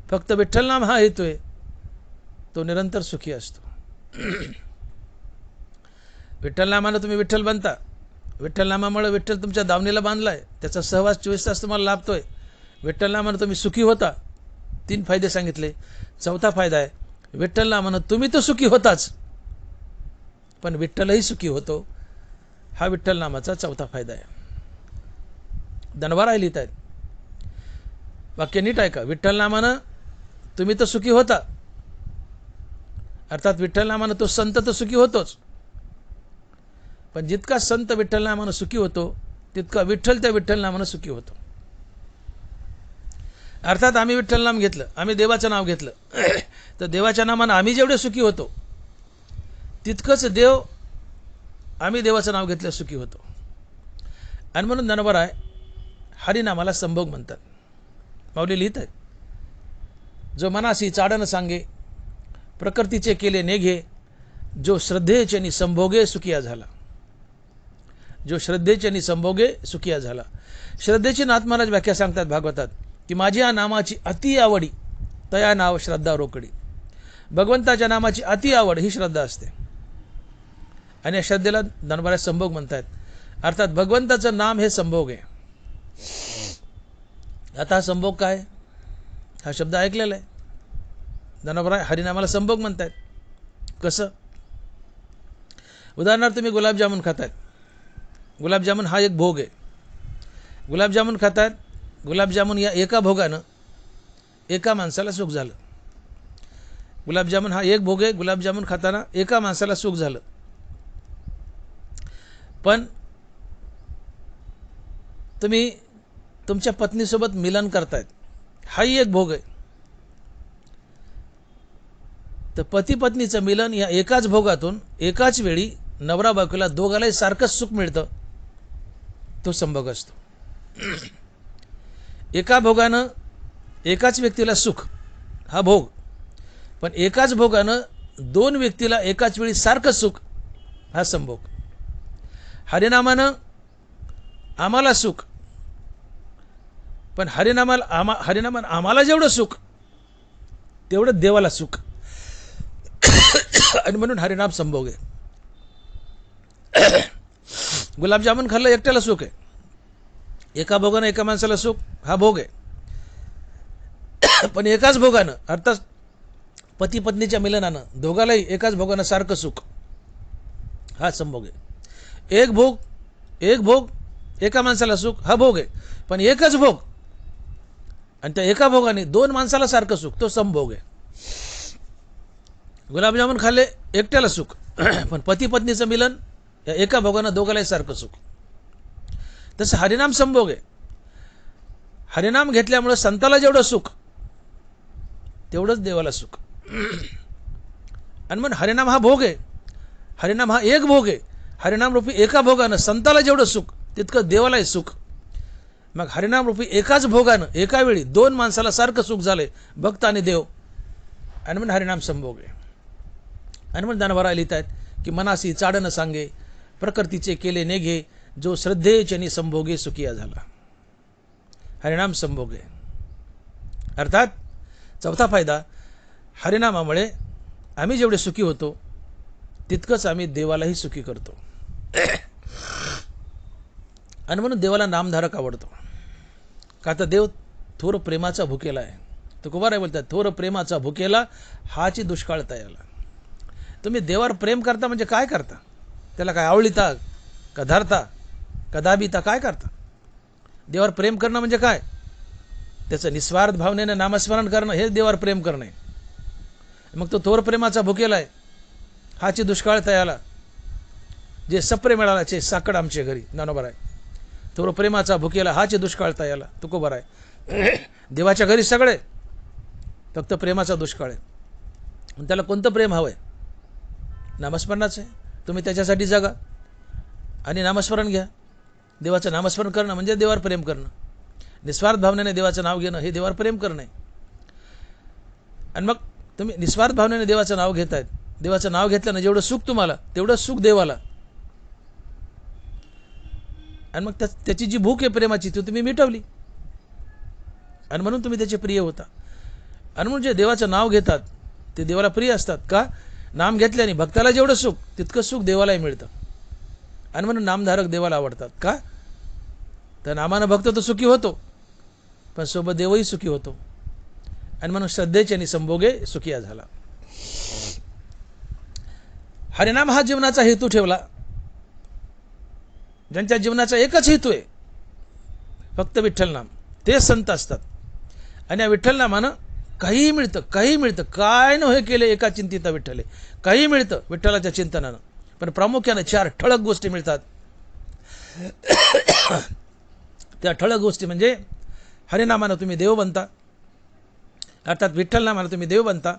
फक्त विठ्ठल नाम हा हेतू आहे, तो निरंतर सुखी असतो. विठ्ठल नामानं तुम्ही विठ्ठल बनता. विठ्ठल नामामुळे विठ्ठल तुमच्या दावणीला बांधलाय, त्याचा सहवास 24 तास तुम्हाला लाभतोय. विठ्ठल नामानं तुम्ही सुखी होता. 3 फायदे सांगितले. चौथा फायदा आहे, विठ्ठल नामानं तुम्ही तर सुखी होताच, पण विठ्ठलही सुखी होतो. हा विठ्ठल नामाचा चौथा फायदा आहे. धनवाराय लिहित आहेत, वाक्य नीट ऐका. विठ्ठल नामानं तुम्ही तर सुखी होता, अर्थात विठ्ठल नामानं तो संत तर सुखी होतोच, पण जितका संत विठ्ठल नामानं सुखी होतो तितका विठ्ठल त्या विठ्ठल नामानं सुखी होतो. अर्थात आम्ही विठ्ठल नाम घेतलं, आम्ही देवाचं नाव घेतलं, तर देवाच्या नामानं आम्ही जेवढे सुखी होतो तितकंच देव आम्ही देवाचं नाव घेतलं सुखी होतो. आणि म्हणून ज्ञानोबा हरिनामाला संभोग म्हणतात. माऊली लिहित आहेत, जो मनासी चाडण सांगे प्रकृतीचे केले नेघे, जो श्रद्धेचे संभोगे सुखिया झाला. जो श्रद्धेचे संभोगे सुखिया झाला. श्रद्धेची नाथ महाराज व्याख्या सांगतात भागवतात की माझी या नामाची अति आवडी तया नाव श्रद्धा रोकडी. भगवंताच्या नामाची अति आवड ही श्रद्धा असते आणि या श्रद्धेला धनबऱ्यात संभोग म्हणतात. अर्थात भगवंताचं नाम हे संभोग आहे. आता हा संभोग काय, हा शब्द ऐकलेला आहे. धनबराय हरिनामाला संभोग म्हणतात. कसं? उदाहरणार्थ तुम्ही गुलाबजामुन खातायत. गुलाबजामुन हा एक भोग आहे. गुलाबजामुन खातात. गुलाबजामुन या एका भोगानं एका माणसाला सुख झालं. गुलाबजामुन हा एक भोग आहे. गुलाबजामुन खाताना एका माणसाला सुख झालं. पण तुम्ही तुमच्या पत्नीसोबत मिलन करतायत, हाही एक भोग आहे. तर पती पत्नीचं मिलन या एकाच भोगातून एकाच वेळी नवरा बायकोला दोघालाही सारखंच सुख मिळतं, तो संभोग असतो. एका भोगानं एकाच व्यक्तीला सुख, हा भोग. पण एकाच भोगानं दोन व्यक्तीला एकाच वेळी सारखं सुख, हा संभोग. हरिनामानं आम्हाला सुख, पण हरिनामानं आम्हाला जेवढं सुख तेवढं देवाला सुख. आणि म्हणून हरिनाम संभोग आहे. गुलाबजामुन खाल्लं एकट्याला सुख आहे, एका भोगानं एका माणसाला सुख, हा भोग आहे. पण एकाच भोगानं अर्थात पती पत्नीच्या मिलनानं दोघालाही एकाच भोगानं सारखं सुख, हा संभोग आहे. एक भोग एका माणसाला सुख, हा भोग आहे. पण एकच भोग आणि त्या एका भोगाने दोन माणसाला सारखं सुख, तो संभोग आहे. गुलाबजामुन खाल्ले एकट्याला सुख, पण पती पत्नीचं मिलन या एका भोगानं दोघालाही सारखं सुख. तसं हरिनाम संभोग आहे. हरिनाम घेतल्यामुळे संताला जेवढं सुख तेवढंच देवाला सुख. आणि म्हणून हरिनाम हा भोग आहे. हरिनाम हा एक भोग आहे. हरिनाम रूपी एका भोगानं संताला जेवढं सुख तितकं देवालाही सुख. मग हरिनाम रूपी एकाच भोगानं एका वेळी दोन माणसाला सारखं सुख झालंय, भक्त आणि देव. आणि म्हणून हरिनाम संभोग आहे. आणि म्हणून दानवराय लिहित आहेत की मनासी चाडण सांगे प्रकृतीचे केले नेघे, जो श्रद्धेचनी संभोगे सुखिया झाला. हरिनाम संभोग आहे. अर्थात चौथा फायदा, हरिनामामुळे आम्ही जेवढे सुखी होतो तितकंच आम्ही देवालाही सुखी करतो. आणि म्हणून देवाला नामधारक आवडतो. का तर देव थोर प्रेमाचा भुकेला आहे. तुकोबाराय बोलतात, थोर प्रेमाचा भुकेला हाची दुष्काळ तयाला. तुम्ही देवावर प्रेम करता म्हणजे काय करता? त्याला काय आवळीता का धरता का दाबिता, काय करता? देवावर प्रेम करणं म्हणजे काय? त्याचं निस्वार्थ भावनेनं नामस्मरण करणं हे देवावर प्रेम करणं. मग तो थोर प्रेमाचा भुकेला आहे हाची दुष्काळ तयाला. जे सप्रे मिळालाचे साकड आमचे घरी, ज्ञानोबा आहे. थोर प्रेमाचा भुकेला हाचे दुष्काळ तयाला, तुकोबा आहे. देवाच्या घरी सगळे, फक्त प्रेमाचा दुष्काळ आहे. त्याला कोणतं प्रेम हवं आहे? नामस्मरणाचं आहे. तुम्ही त्याच्यासाठी जगा आणि नामस्मरण घ्या. देवाचं नामस्मरण करणं म्हणजे देवावर प्रेम करणं. निस्वार्थ भावनेने देवाचं नाव घेणं हे देवावर प्रेम करणं आहे. आणि मग तुम्ही निस्वार्थ भावनेने देवाचं नाव घेत आहेत. देवाचं नाव घेतल्यानं जेवढं सुख तुम्हाला तेवढं सुख देवाला. आणि मग त्याची जी भूक आहे प्रेमाची ती तुम्ही मिटवली आणि म्हणून तुम्ही त्याचे प्रिय होता. आणि म्हणून जे देवाचं नाव घेतात ते देवाला प्रिय असतात. का? नाम घेतल्याने भक्ताला जेवढं सुख तितकं सुख देवालाही मिळतं. आणि म्हणून नामधारक देवाला आवडतात. का? तर नामानं भक्त तो सुखी होतो, पण सोबत देवही सुखी होतो. आणि म्हणून श्रद्धेचे आणि संभोगे सुखिया झाला. हरिनाम हा जीवनाचा हेतू ठेवला. ज्यांच्या जीवनाचा एकच हेतू आहे फक्त विठ्ठल नाम, ते संत असतात. आणि या विठ्ठल नामानं काहीही मिळतं, काहीही मिळतं. काय न होय केले एका चिंतिता विठ्ठले, काही मिळतं विठ्ठलाच्या चिंतनानं. पण प्रामुख्याने 4 ठळक गोष्टी मिळतात. त्या ठळक गोष्टी म्हणजे हरिनामानं तुम्ही देव बनता, अर्थात विठ्ठल नामानं तुम्ही देव बनता.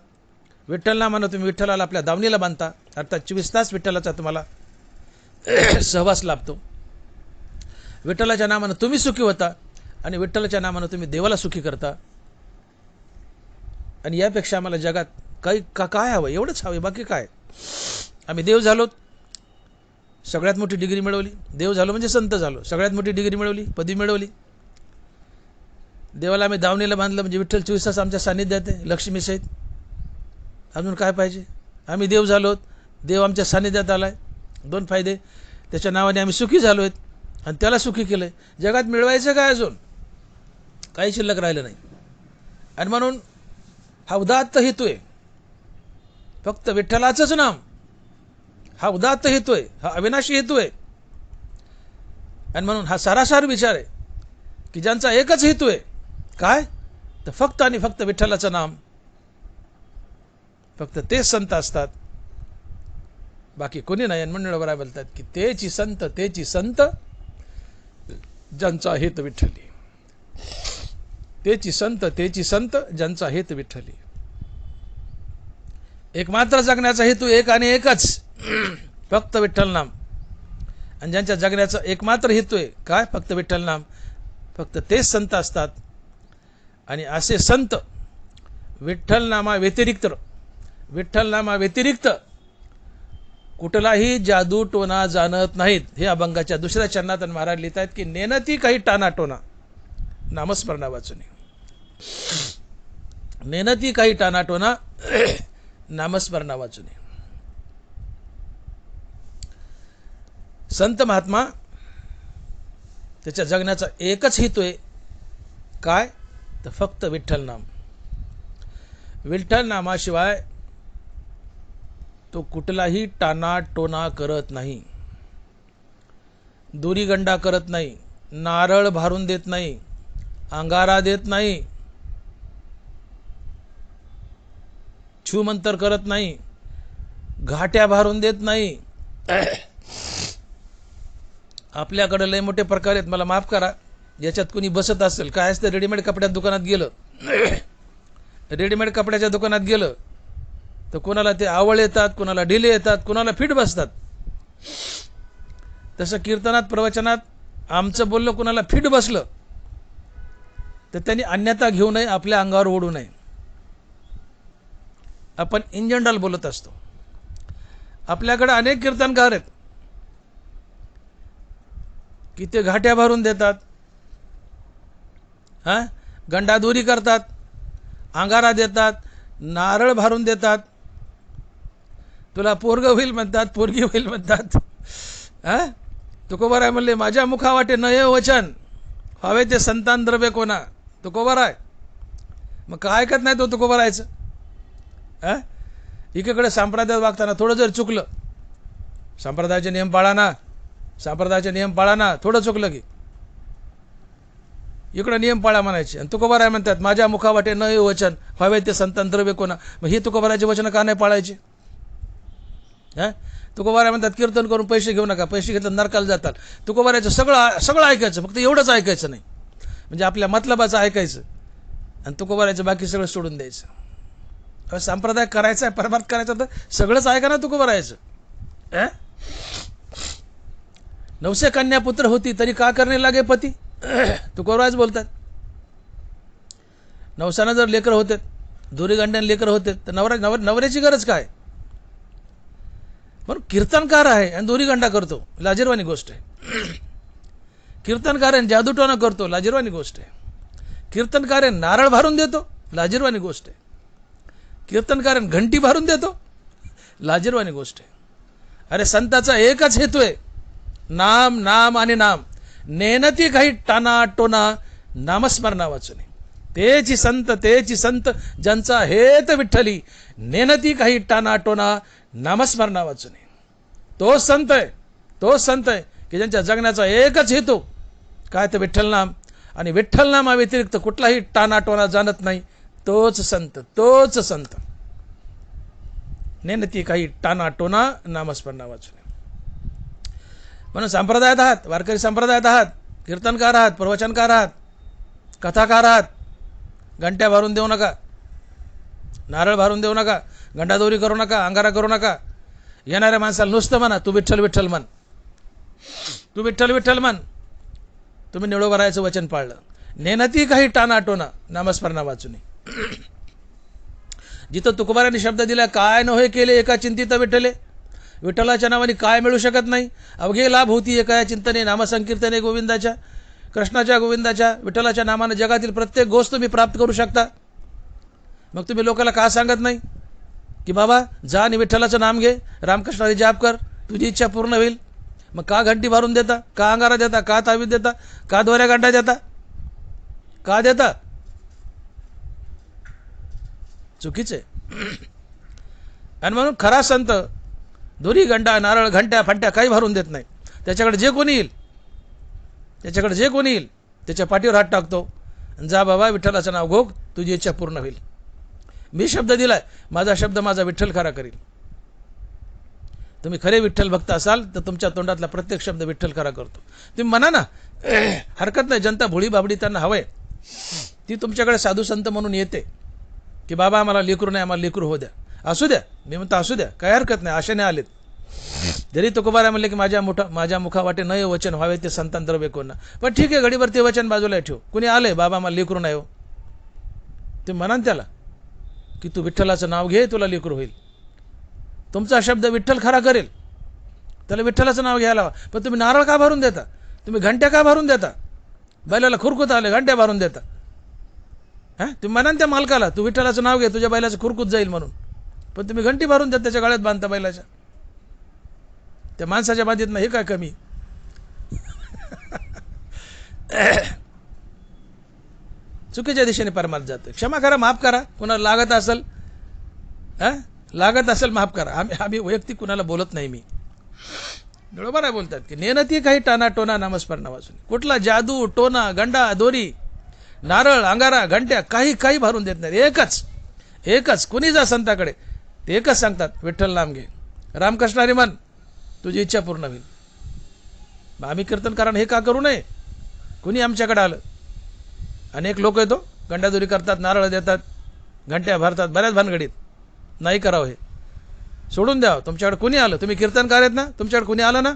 विठ्ठल नामानं तुम्ही विठ्ठलाला आपल्या दावणीला बांधता, अर्थात 24 तास विठ्ठलाचा तुम्हाला सहवास लाभतो. विठ्ठलाच्या नामानं तुम्ही सुखी होता आणि विठ्ठलाच्या नामानं तुम्ही देवाला सुखी करता. आणि यापेक्षा आम्हाला जगात काय हवं? एवढंच हवं, बाकी काय? आम्ही देव झालो, सगळ्यात मोठी डिग्री मिळवली. देव झालो म्हणजे संत झालो, सगळ्यात मोठी डिग्री मिळवली, पदवी मिळवली. देवाला आम्ही दावणीला बांधलं म्हणजे विठ्ठल 24 तास आमच्या सानिध्यात आहे, लक्ष्मी सहित. अजून काय पाहिजे? आम्ही देव झालो, देव आमच्या सानिध्यात आलाय. 2 फायदे. त्याच्या नावाने आम्ही सुखी झालो आहेत आणि त्याला सुखी केलंय. जगात मिळवायचं काय? अजून काही शिल्लक राहिलं नाही. आणि म्हणून हा उदात्त हेतू आहे, फक्त विठ्ठलाचंच नाम. हा उदात्त हेतू आहे, हा अविनाशी हेतू आहे. आणि म्हणून हा सारासार विचार आहे की ज्यांचा एकच हेतू आहे काय? तर फक्त आणि फक्त विठ्ठलाचं नाम. फक्त तेच संत असतात, बाकी कोणी नाही. म्हणून बरोबर बोलतात की तेची संत ज्यांचा हेत विठ्ठली. तेची संत ज्यांचा हेत विठ्ठली. एकमात्र जगण्याचा हेतू एक आणि एकच, फक्त विठ्ठल नाम. आणि ज्यांच्या जगण्याचा एकमात्र हेतू आहे काय? फक्त विठ्ठल नाम. फक्त तेच संत असतात. आणि असे संत विठ्ठल नामा व्यतिरिक्त कुठलाही जादू टोना जाणत नाहीत. हे अभंगाच्या 2ऱ्या चरणात महाराज लिहित आहेत की नेनती काही टाना टोना नामस्मरणा वाचून. नेनती काही टाना टोना नामस्मरणा वाचून. संत महात्मा त्याच्या जगण्याचा एकच हेतू आहे काय? तर फक्त विठ्ठल नाम. विठ्ठल नामाशिवाय तो कुठलाही टाना टोना करत नाही, दोरीगंडा करत नाही, नारळ भारून देत नाही, अंगारा देत नाही, छूमंतर करत नाही, घाट्या भारून देत नाही. आपल्याकडे लय मोठे प्रकार आहेत, मला माफ करा. याच्यात कोणी बसत असेल काय असतं? रेडीमेड कपड्यात दुकानात गेलं, रेडीमेड कपड्याच्या दुकानात गेलं तर कोणाला ते आवळ येतात, कोणाला ढिले येतात, कोणाला फिट बसतात. तसं कीर्तनात प्रवचनात आमचं बोललं कोणाला फिट बसलं तर त्यांनी अन्यथा घेऊ नये, आपल्या अंगावर ओढू नये. आपण इन जनरल बोलत असतो. आपल्याकडे अनेक कीर्तनकार आहेत की ते घाट्या भरून देतात, गंडादोरी करतात, अंगारा देतात, नारळ भारून देतात, तुला पोरग होईल म्हणतात, पोरगी होईल म्हणतात. तुकोबाराय म्हणले माझ्या मुखावाटे नये वचन व्हावे ते संतान द्रव्य कोणा. तुकोबाराय मग काय ऐकत नाही तो तुकोबारायचं. एकीकडे संप्रदायात वागताना थोडं जर चुकलं, संप्रदायाचे नियम पाळा ना, संप्रदायाचे नियम पाळा ना, थोडं चुकलं की इकडं नियम पाळा म्हणायचे. आणि तुकोबाराय म्हणतात माझ्या मुखावाटे न ये वचन व्हावे ते संतान द्रव्य कोणा. मग ही तुकोबारायचे वचन का नाही पाळायचे. तुकोबाराय म्हणतात कीर्तन करून पैसे घेऊ नका, पैसे घेतलं नरकाला जातात. तुकोबारायचं सगळं ऐकायचं, फक्त एवढंच ऐकायचं नाही, म्हणजे आपल्या मतलबाचं ऐकायचं आणि तुकोबारायचं बाकी सगळं सोडून द्यायचं. संप्रदाय करायचा आहे, परमार्थ करायचा तर सगळंच ऐका ना तुकोबारायचं. नवसे कन्या पुत्र होती तरी का करणे लागे पती. तुकोबारायच बोलतात. नवसानं जर लेकर होते, दोरी गांड्याने लेकर होते तर नवऱ्याची गरज काय. पण कीर्तनकार आहे आणि दोरी गंडा करतो, लाजिरवाणी गोष्ट आहे. कीर्तनकार आहे जादूटोना करतो, लाजिरवाणी गोष्ट आहे. कीर्तनकार आहे नारळ भारून देतो, लाजिरवाणी गोष्ट आहे. कीर्तनकार आहे घंटी भारून देतो, लाजिरवाणी गोष्ट आहे. अरे संताचा एकच हेतू आहे, नाम नाम आणि नाम. नेनती काही टाना टोना नामस्मरणा वाचून. तेची संत ज्यांचा हेत विठ्ठली, नेनती काही टाना टोना नामस्मरणा वाचून. तो संत आहे की ज्यांच्या जगण्याचा एकच हेतू काय तर विठ्ठल नाम, आणि विठ्ठल नामा व्यतिरिक्त कुठलाही टाना टोना जाणत नाही. तोच संत. नेनती काही टाना टोना नामस्मरणा वाचून. म्हणून संप्रदायात आहात, वारकरी संप्रदायात आहात, कीर्तनकार आहात, प्रवचनकार आहात, कथाकार आहात, घंट्या भरून देऊ नका, नारळ भरून देऊ नका, गंडादोरी करू नका, अंगारा करू नका. येणाऱ्या माणसाला नुसतं म्हणा तू विठ्ठल विठ्ठल म्हण, तू विठ्ठल विठ्ठल म्हण. तुम्ही निळोबरायचं वचन पाळलं. नेनती काही टाना टोना नामस्मरणा वाचून. जिथं तुकोबारांनी शब्द दिला काय नव्हे केले एका चिंतित विठ्ठले. विठ्ठलाच्या नावाने काय मिळू शकत नाही. अवघे लाभ होती एका चिंतने नामसंकीर्तने गोविंदाच्या, कृष्णाच्या गोविंदाच्या विठ्ठलाच्या नामाने जगातील प्रत्येक गोष्ट तुम्ही प्राप्त करू शकता. मग तुम्ही लोकांना का सांगत नाही की बाबा जा आणि विठ्ठलाचं नाम घे, रामकृष्णारी जाप कर, तुझी इच्छा पूर्ण होईल. मग का घंटी भरून देता, का अंगारा देता, का तावीज देता, का दोऱ्या गांड्या देता, का देता. चुकीचे. आणि म्हणून खरा संत दोरी गंडा नारळ घंट्या फंट्या काही भरून देत नाही. त्याच्याकडे जे कोणी येईल त्याच्या पाठीवर हात टाकतो, जा बाबा विठ्ठलाचं नाव घोग, तुझी इच्छा पूर्ण होईल. मी शब्द दिलाय, माझा शब्द माझा विठ्ठल खरा करील. तुम्ही खरे विठ्ठल भक्त असाल तर तुमच्या तोंडातला प्रत्येक शब्द विठ्ठल खरा करतो. तुम्ही म्हणा ना, हरकत नाही. जनता भोळी बाबडी त्यांना हवंय, ती तुमच्याकडे साधू संत म्हणून येते की बाबा आम्हाला लेकरू नाही, आम्हाला लेकरू हो द्या. असू द्या, मी म्हणतो असू द्या, काय हरकत नाही. आशेने आलेत. जरी तुकोबाराय म्हणले की माझ्या मुखावाटे नये वचन व्हावे ते संतान द्रव्य कोणा. पण ठीक आहे, घडीभर ते वचन बाजूला ठेव. कुणी आलंय बाबा आम्हाला लेकरू नाही हो, ते म्हणा त्याला की तू विठ्ठलाचं नाव घे, तुला लेकरू होईल. तुमचा शब्द विठ्ठल खरा करेल, त्याला विठ्ठलाचं नाव घ्यायला हवं. पण तुम्ही नारळ का भरून देता, तुम्ही घंट्या का भरून देता, बैलाला खुरकूत आले घंट्या भरून देता. तुम्ही म्हणा त्या मालकाला तू विठ्ठलाचं नाव घे, तुझ्या बैलाचं खुरकूत जाईल म्हणून. पण तुम्ही घंटी भरून देता, त्याच्या गळ्यात बांधता बैलाच्या. त्या माणसाच्या बाधीत नाही, हे काय कमी. चुकीच्या दिशेने परमार्थ जातो. क्षमा करा, माफ करा. कुणाला लागत असेल माफ करा. आम्ही वैयक्तिक कुणाला बोलत नाही. मी बरोबर आहे बोलतात की नेनती काही टाना टोना नामस्मरणा वाचून. कुठला जादू टोना गंडा दोरी नारळ अंगारा घंट्या काही भरून देत नाही. एकच कुणी जा संताकडे ते एकच सांगतात, विठ्ठल नाम घे, रामकृष्णारी म्हण, तुझी इच्छा पूर्ण होईल. आम्ही कीर्तनकारांना हे का करू नये. कुणी आमच्याकडे आलं, अनेक लोक येतो गंडादोरी करतात, नारळ देतात, घंट्या भरतात, बऱ्याच भानगडीत. नाही करावं, हे सोडून द्यावं. तुमच्याकडे कुणी आलं, तुम्ही कीर्तनकार आहेत ना, तुमच्याकडे कुणी आलं ना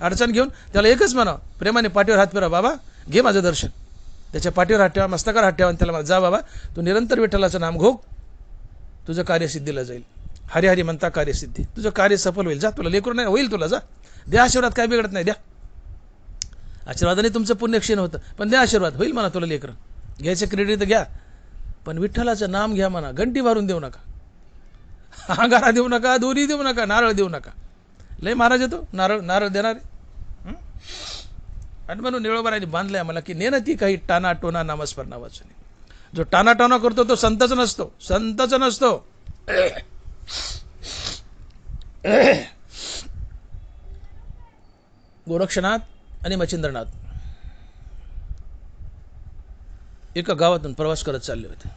अडचण घेऊन, त्याला एकच म्हणा, प्रेमाने पाठीवर हात फिरा, बाबा घे माझं दर्शन. त्याच्या पाठीवर हात ठेवा, मस्तकावर हात ठेवा आणि त्याला जा बाबा तू निरंतर विठ्ठलाचं नाम घोग, तुझं कार्यसिद्धीला जाईल. हरी हरी म्हणता कार्यसिद्धी, तुझं कार्य सफल होईल. जा, तुला लेकरू नाही होईल, तुला जा, द्या आशीर्वाद, काय बिघडत नाही, द्या. आशीर्वादाने तुमचं पुण्य क्षीण होतं, पण द्या आशीर्वाद, होईल म्हणा तुला लेकरं. घ्यायचे क्रेडिट घ्या, पण विठ्ठलाचं नाम घ्या म्हणा, घंटी मारून देऊ नका, अंगारा देऊ नका, दोरी देऊ नका, नारळ देऊ नका. लय महाराज येतो नारळ नारळ देणारे. आणि म्हणून निळोबारांनी बांधलंय आम्हाला की नेन ती काही टाना टोना नामस्मरण नावाचं. जो टाना टोना करतो तो संतच नसतो, संतच नसतो. गोरक्षनाथ आणि मच्छिंद्रनाथ एका गावातून प्रवास करत चालले होते.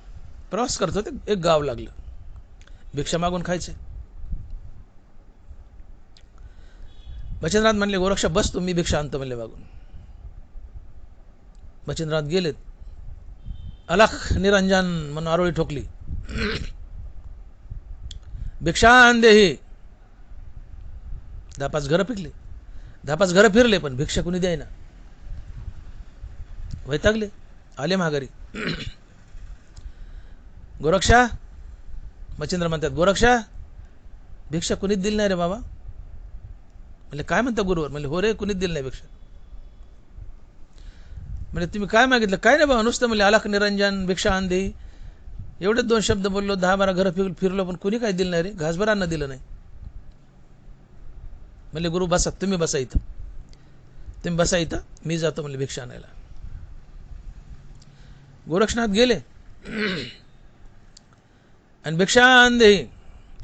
प्रवास करत होते, एक गाव लागलं. भिक्षा मागून खायचे. मच्छिंद्रनाथ म्हणले, गोरक्षा बस, तुम्ही भिक्षा आणतो म्हणले मागून. मच्छिंद्रनाथ गेलेत. अलख निरंजन म्हणून आरोळी ठोकली. भिक्षान देही. 10-5 घरं फिरले, 10-5 घरं फिरले, पण भिक्षा कुणी द्यायना. वैतागले, आले माघारी. गोरक्षा, मच्छिंद्र म्हणतात, गोरक्षा भिक्षा कुणीच दिली नाही रे बाबा. म्हणजे काय म्हणता गुरुवर? म्हणजे हो रे, कुणीच दिली नाही भिक्षा. म्हणजे तुम्ही काय मागितलं? काय नाही बाबा, नुसतं म्हणजे अलख निरंजन भिक्षा आण दे, एवढेच 2 शब्द बोललो, 10-12 घरं फिरलो, पण कुणी काय दिलं नाही रे, घासभर अन्न दिलं नाही. म्हणले गुरु बसा, तुम्ही बसा इथं, तुम्ही बसा इथं, मी जातो म्हणले भिक्षा आणायला. गोरक्षनाथ गेले आणि भिक्षा आण दे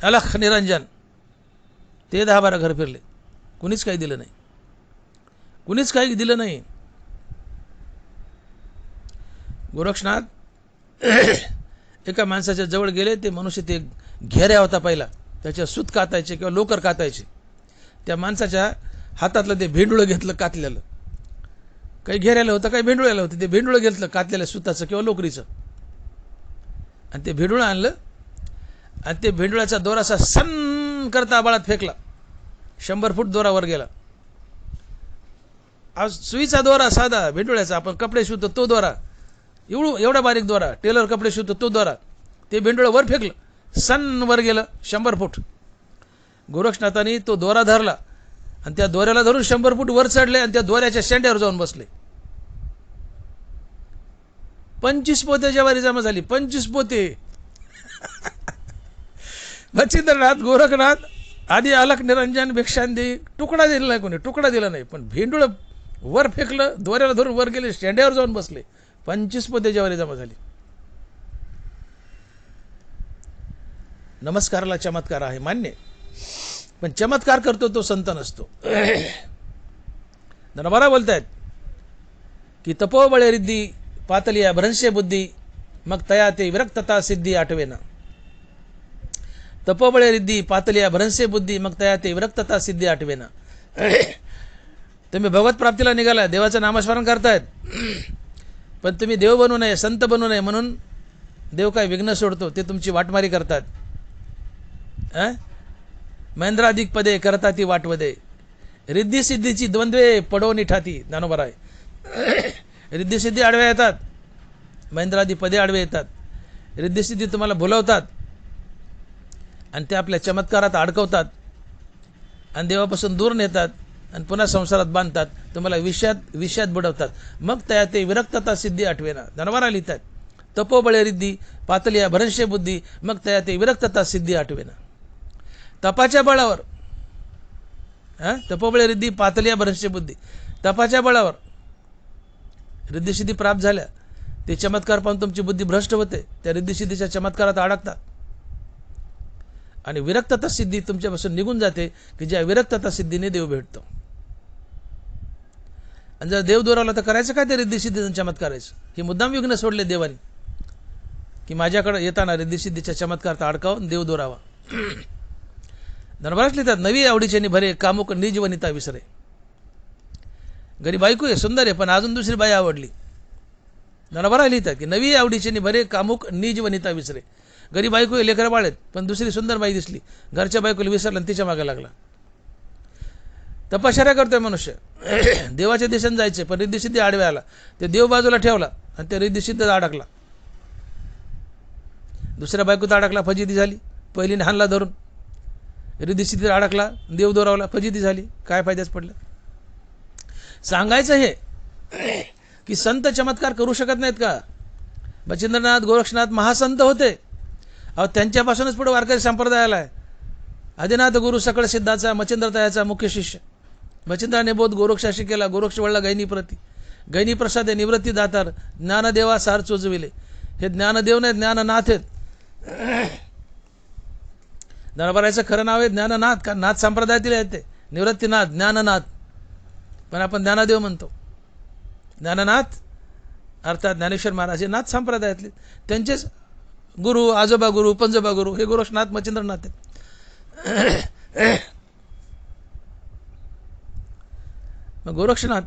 अलख निरंजन. ते 10-12 घर फिरले, कुणीच काही दिलं नाही, कुणीच काही दिलं नाही. गोरक्षनाथ एका माणसाच्या जवळ गेले. ते मनुष्य ते घेऱ्या होता पहिला, त्याच्या सूत कातायचे किंवा लोकर कातायचे. त्या माणसाच्या हातातलं ते भेंडुळं घेतलं कातलेलं. काही घेऱ्याला होतं, काही भेंडुळ्याला होतं. ते भेंडुळं घेतलं कातलेल्या सुताचं किंवा लोकरीचं, आणि ते भेंडुळं आणलं आणि ते भेंडुळ्याचा दोरा असा सन्न करता आबाळात फेकला. 100 फूट दोरा वर गेला. आज सुईचा दोरा साधा भेंडुळ्याचा, आपण कपडे शिवतो तो दोरा, एवढा बारीक दोरा, टेलर कपडे शिवतो तो दोरा, ते भेंडुळं वर फेकलं, सन्न वर गेलं 100 फूट. गोरक्षनाथांनी तो दोरा धरला आणि त्या दोऱ्याला धरून 100 फूट वर चढले आणि त्या दोऱ्याच्या शेंड्यावर जाऊन बसले. 25 पोते ज्वारी जमा झाली, 25 पोते. मच्छिंद्रनाथ, गोरखनाथ आधी अलख निरंजन भिक्षांदी, तुकडा दिला नाही, कोणी तुकडा दिला नाही, पण भेंडुळं वर फेकलं, दोऱ्याला धरून वर गेले, शेंड्यावर जाऊन बसले, 25 पोते ज्वारी जमा झाली. नमस्काराला चमत्कार आहे मान्य, पण चमत्कार करतो तो संत नसतो. धनबारा बोलतायत की तपोबळे रिद्धी पातलिया भ्रंशे बुद्धी, मग तया ते विरक्तता सिद्धी आठवेना. तपोबळे रिद्धी पातलिया भ्रंशे बुद्धी, मग तया ते विरक्तता सिद्धी आठवेना. तुम्ही भगवत प्राप्तीला निघाला, देवाचं नामस्मरण करतायत, पण तुम्ही देव बनू नये, संत बनू नये म्हणून देव काय विघ्न सोडतो, ते तुमची वाटमारी करतात. महेंद्राधिक पदे करता ती वाटवदे, रिद्धी सिद्धीची द्वंद्वे पडवून ठाती. ज्ञानोबा आहे, रिद्धी सिद्धी आडव्या येतात, महेंद्रादी पदे आडवे येतात. रिद्धी सिद्धी तुम्हाला भुलवतात आणि ते आपल्या चमत्कारात अडकवतात आणि देवापासून दूर नेतात आणि पुन्हा संसारात बांधतात, तुम्हाला विषयात बुडवतात. मग त्या ते विरक्तता सिद्धी आठवेना. धनवारा लिहितात, तपोबळे रिद्धी पातलिया भ्रंशे बुद्धी, मग त्या ते विरक्तता सिद्धी आठवेना. तपाच्या बळावर, तपोबळे रिद्धी पातलिया भ्रंशे बुद्धी, तपाच्या बळावर रिद्धिसिद्धी प्राप्त झाल्या, ते चमत्कार पाहून तुमची बुद्धी भ्रष्ट होते, त्या रिद्धिसिद्धीच्या चमत्कारात अडकतात आणि विरक्तता सिद्धी तुमच्यापासून निघून जाते, की ज्या विरक्तता सिद्धीने देव भेटतो. आणि जर देव दोरावला तर करायचं काय ते रिद्धिसिद्धीचं चमत्कारायचं? हे मुद्दाम विघ्न सोडले देवानी, की माझ्याकडे येताना रिद्धिसिद्धीच्या चमत्कारात अडकावून देव दोरावा. धनभराच लिहितात, नवी आवडीचे भरे कामुक निज वनिता विसरे. घरी बायको आहे, सुंदर आहे, पण अजून दुसरी बाई आवडली. धनभरा लिहितात की नवी आवडीचे भरे कामुक निज वनिता विसरे. घरी बायको आहे, लेकरं बाळ आहेत, पण दुसरी सुंदर बाई दिसली, घरच्या बायकोला विसरला आणि तिच्या मागे लागला. तपश्चर्या करतोय मनुष्य, देवाच्या दिशेने जायचे, पण रिद्धिसिद्धी आडव्या आला, ते देव बाजूला ठेवला आणि ते रिद्धिसिद्ध अडकला. दुसऱ्या बायकोत अडकला, फजिती झाली. पहिलीने हाणला धरून, रिद्धिसिद्धीत अडकला, देव दोरावला, फजिती झाली. काय फायद्याच पडलं? सांगायचं हे की संत चमत्कार करू शकत नाहीत का? मच्छिंद्रनाथ गोरक्षनाथ महासंत होते. अहो त्यांच्यापासूनच पुढे वारकरी संप्रदायाला आहे. आदिनाथ गुरु सकळ सिद्धाचा मच्छिंद्रतायाचा मुख्य शिष्य. मच्छिंद्राने बोध गोरक्षाशी केला. गोरक्ष वळला गैनी प्रती. गैनी प्रसादे निवृत्ती दातार. ज्ञानदेवा सार चोजविले. हे ज्ञानदेव नाही, ज्ञाननाथ आहेत. दरबाराचं खरं नाव आहे ज्ञाननाथ, का नाथ संप्रदायातील आहेत ते. निवृत्तीनाथ, ज्ञाननाथ, पण आपण ज्ञानदेव म्हणतो. ज्ञाननाथ अर्थात ज्ञानेश्वर महाराज हे नाथ संप्रदायातले. त्यांचेच गुरु, आजोबा गुरु, पंजोबा गुरु हे गोरक्षनाथ मच्छिंद्रनाथ आहेत. मग गोरक्षनाथ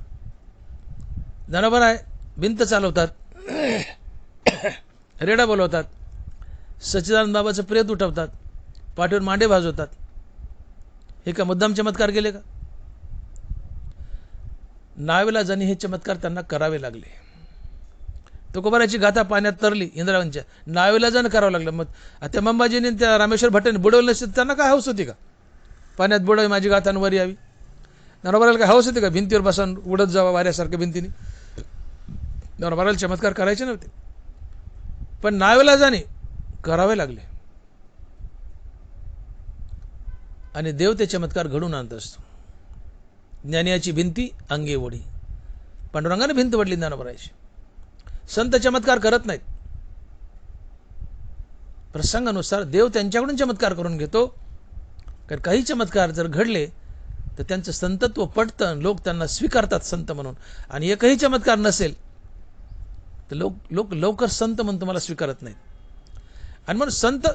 दरबार आहे, भिंत चालवतात, रेडा बोलवतात, सच्चिदानंद बाबाचं प्रेत उठवतात, पाठीवर मांडे भाजवतात. हे का मुद्दाम चमत्कार केले का? नावेलाजानी हे चमत्कार त्यांना करावे लागले. तुकोबाराची गाथा पाण्यात तरली इंद्रावंच्या, नावेलाजानं करावं लागलं. मग त्या मंबाजीने त्या रामेश्वर भट्टाने बुडवलं नसतं, त्यांना काय हौस होती का पाण्यात बुडवी माझी गाथा वर यावी? नरबराला काय हौस होती का भिंतीवर बसून उडत जावा वाऱ्यासारख्या भिंतीने? नरबराला चमत्कार करायचे नव्हते, पण नावेलाजाने करावे लागले. आणि देव ते चमत्कार घडून आणत असतो. ज्ञानियाची भिंती अंगे ओढी. पांडुरंगाने भिंत वडली ज्ञानोबराची. संत चमत्कार करत नाहीत, प्रसंगानुसार देव त्यांच्याकडून चमत्कार करून घेतो. कारण काही चमत्कार जर घडले तर त्यांचं संतत्व पटतं, लोक त्यांना स्वीकारतात संत म्हणून. आणि एकही चमत्कार नसेल तर लोक लवकर संत म्हणून तुम्हाला स्वीकारत नाहीत. आणि म्हणून संत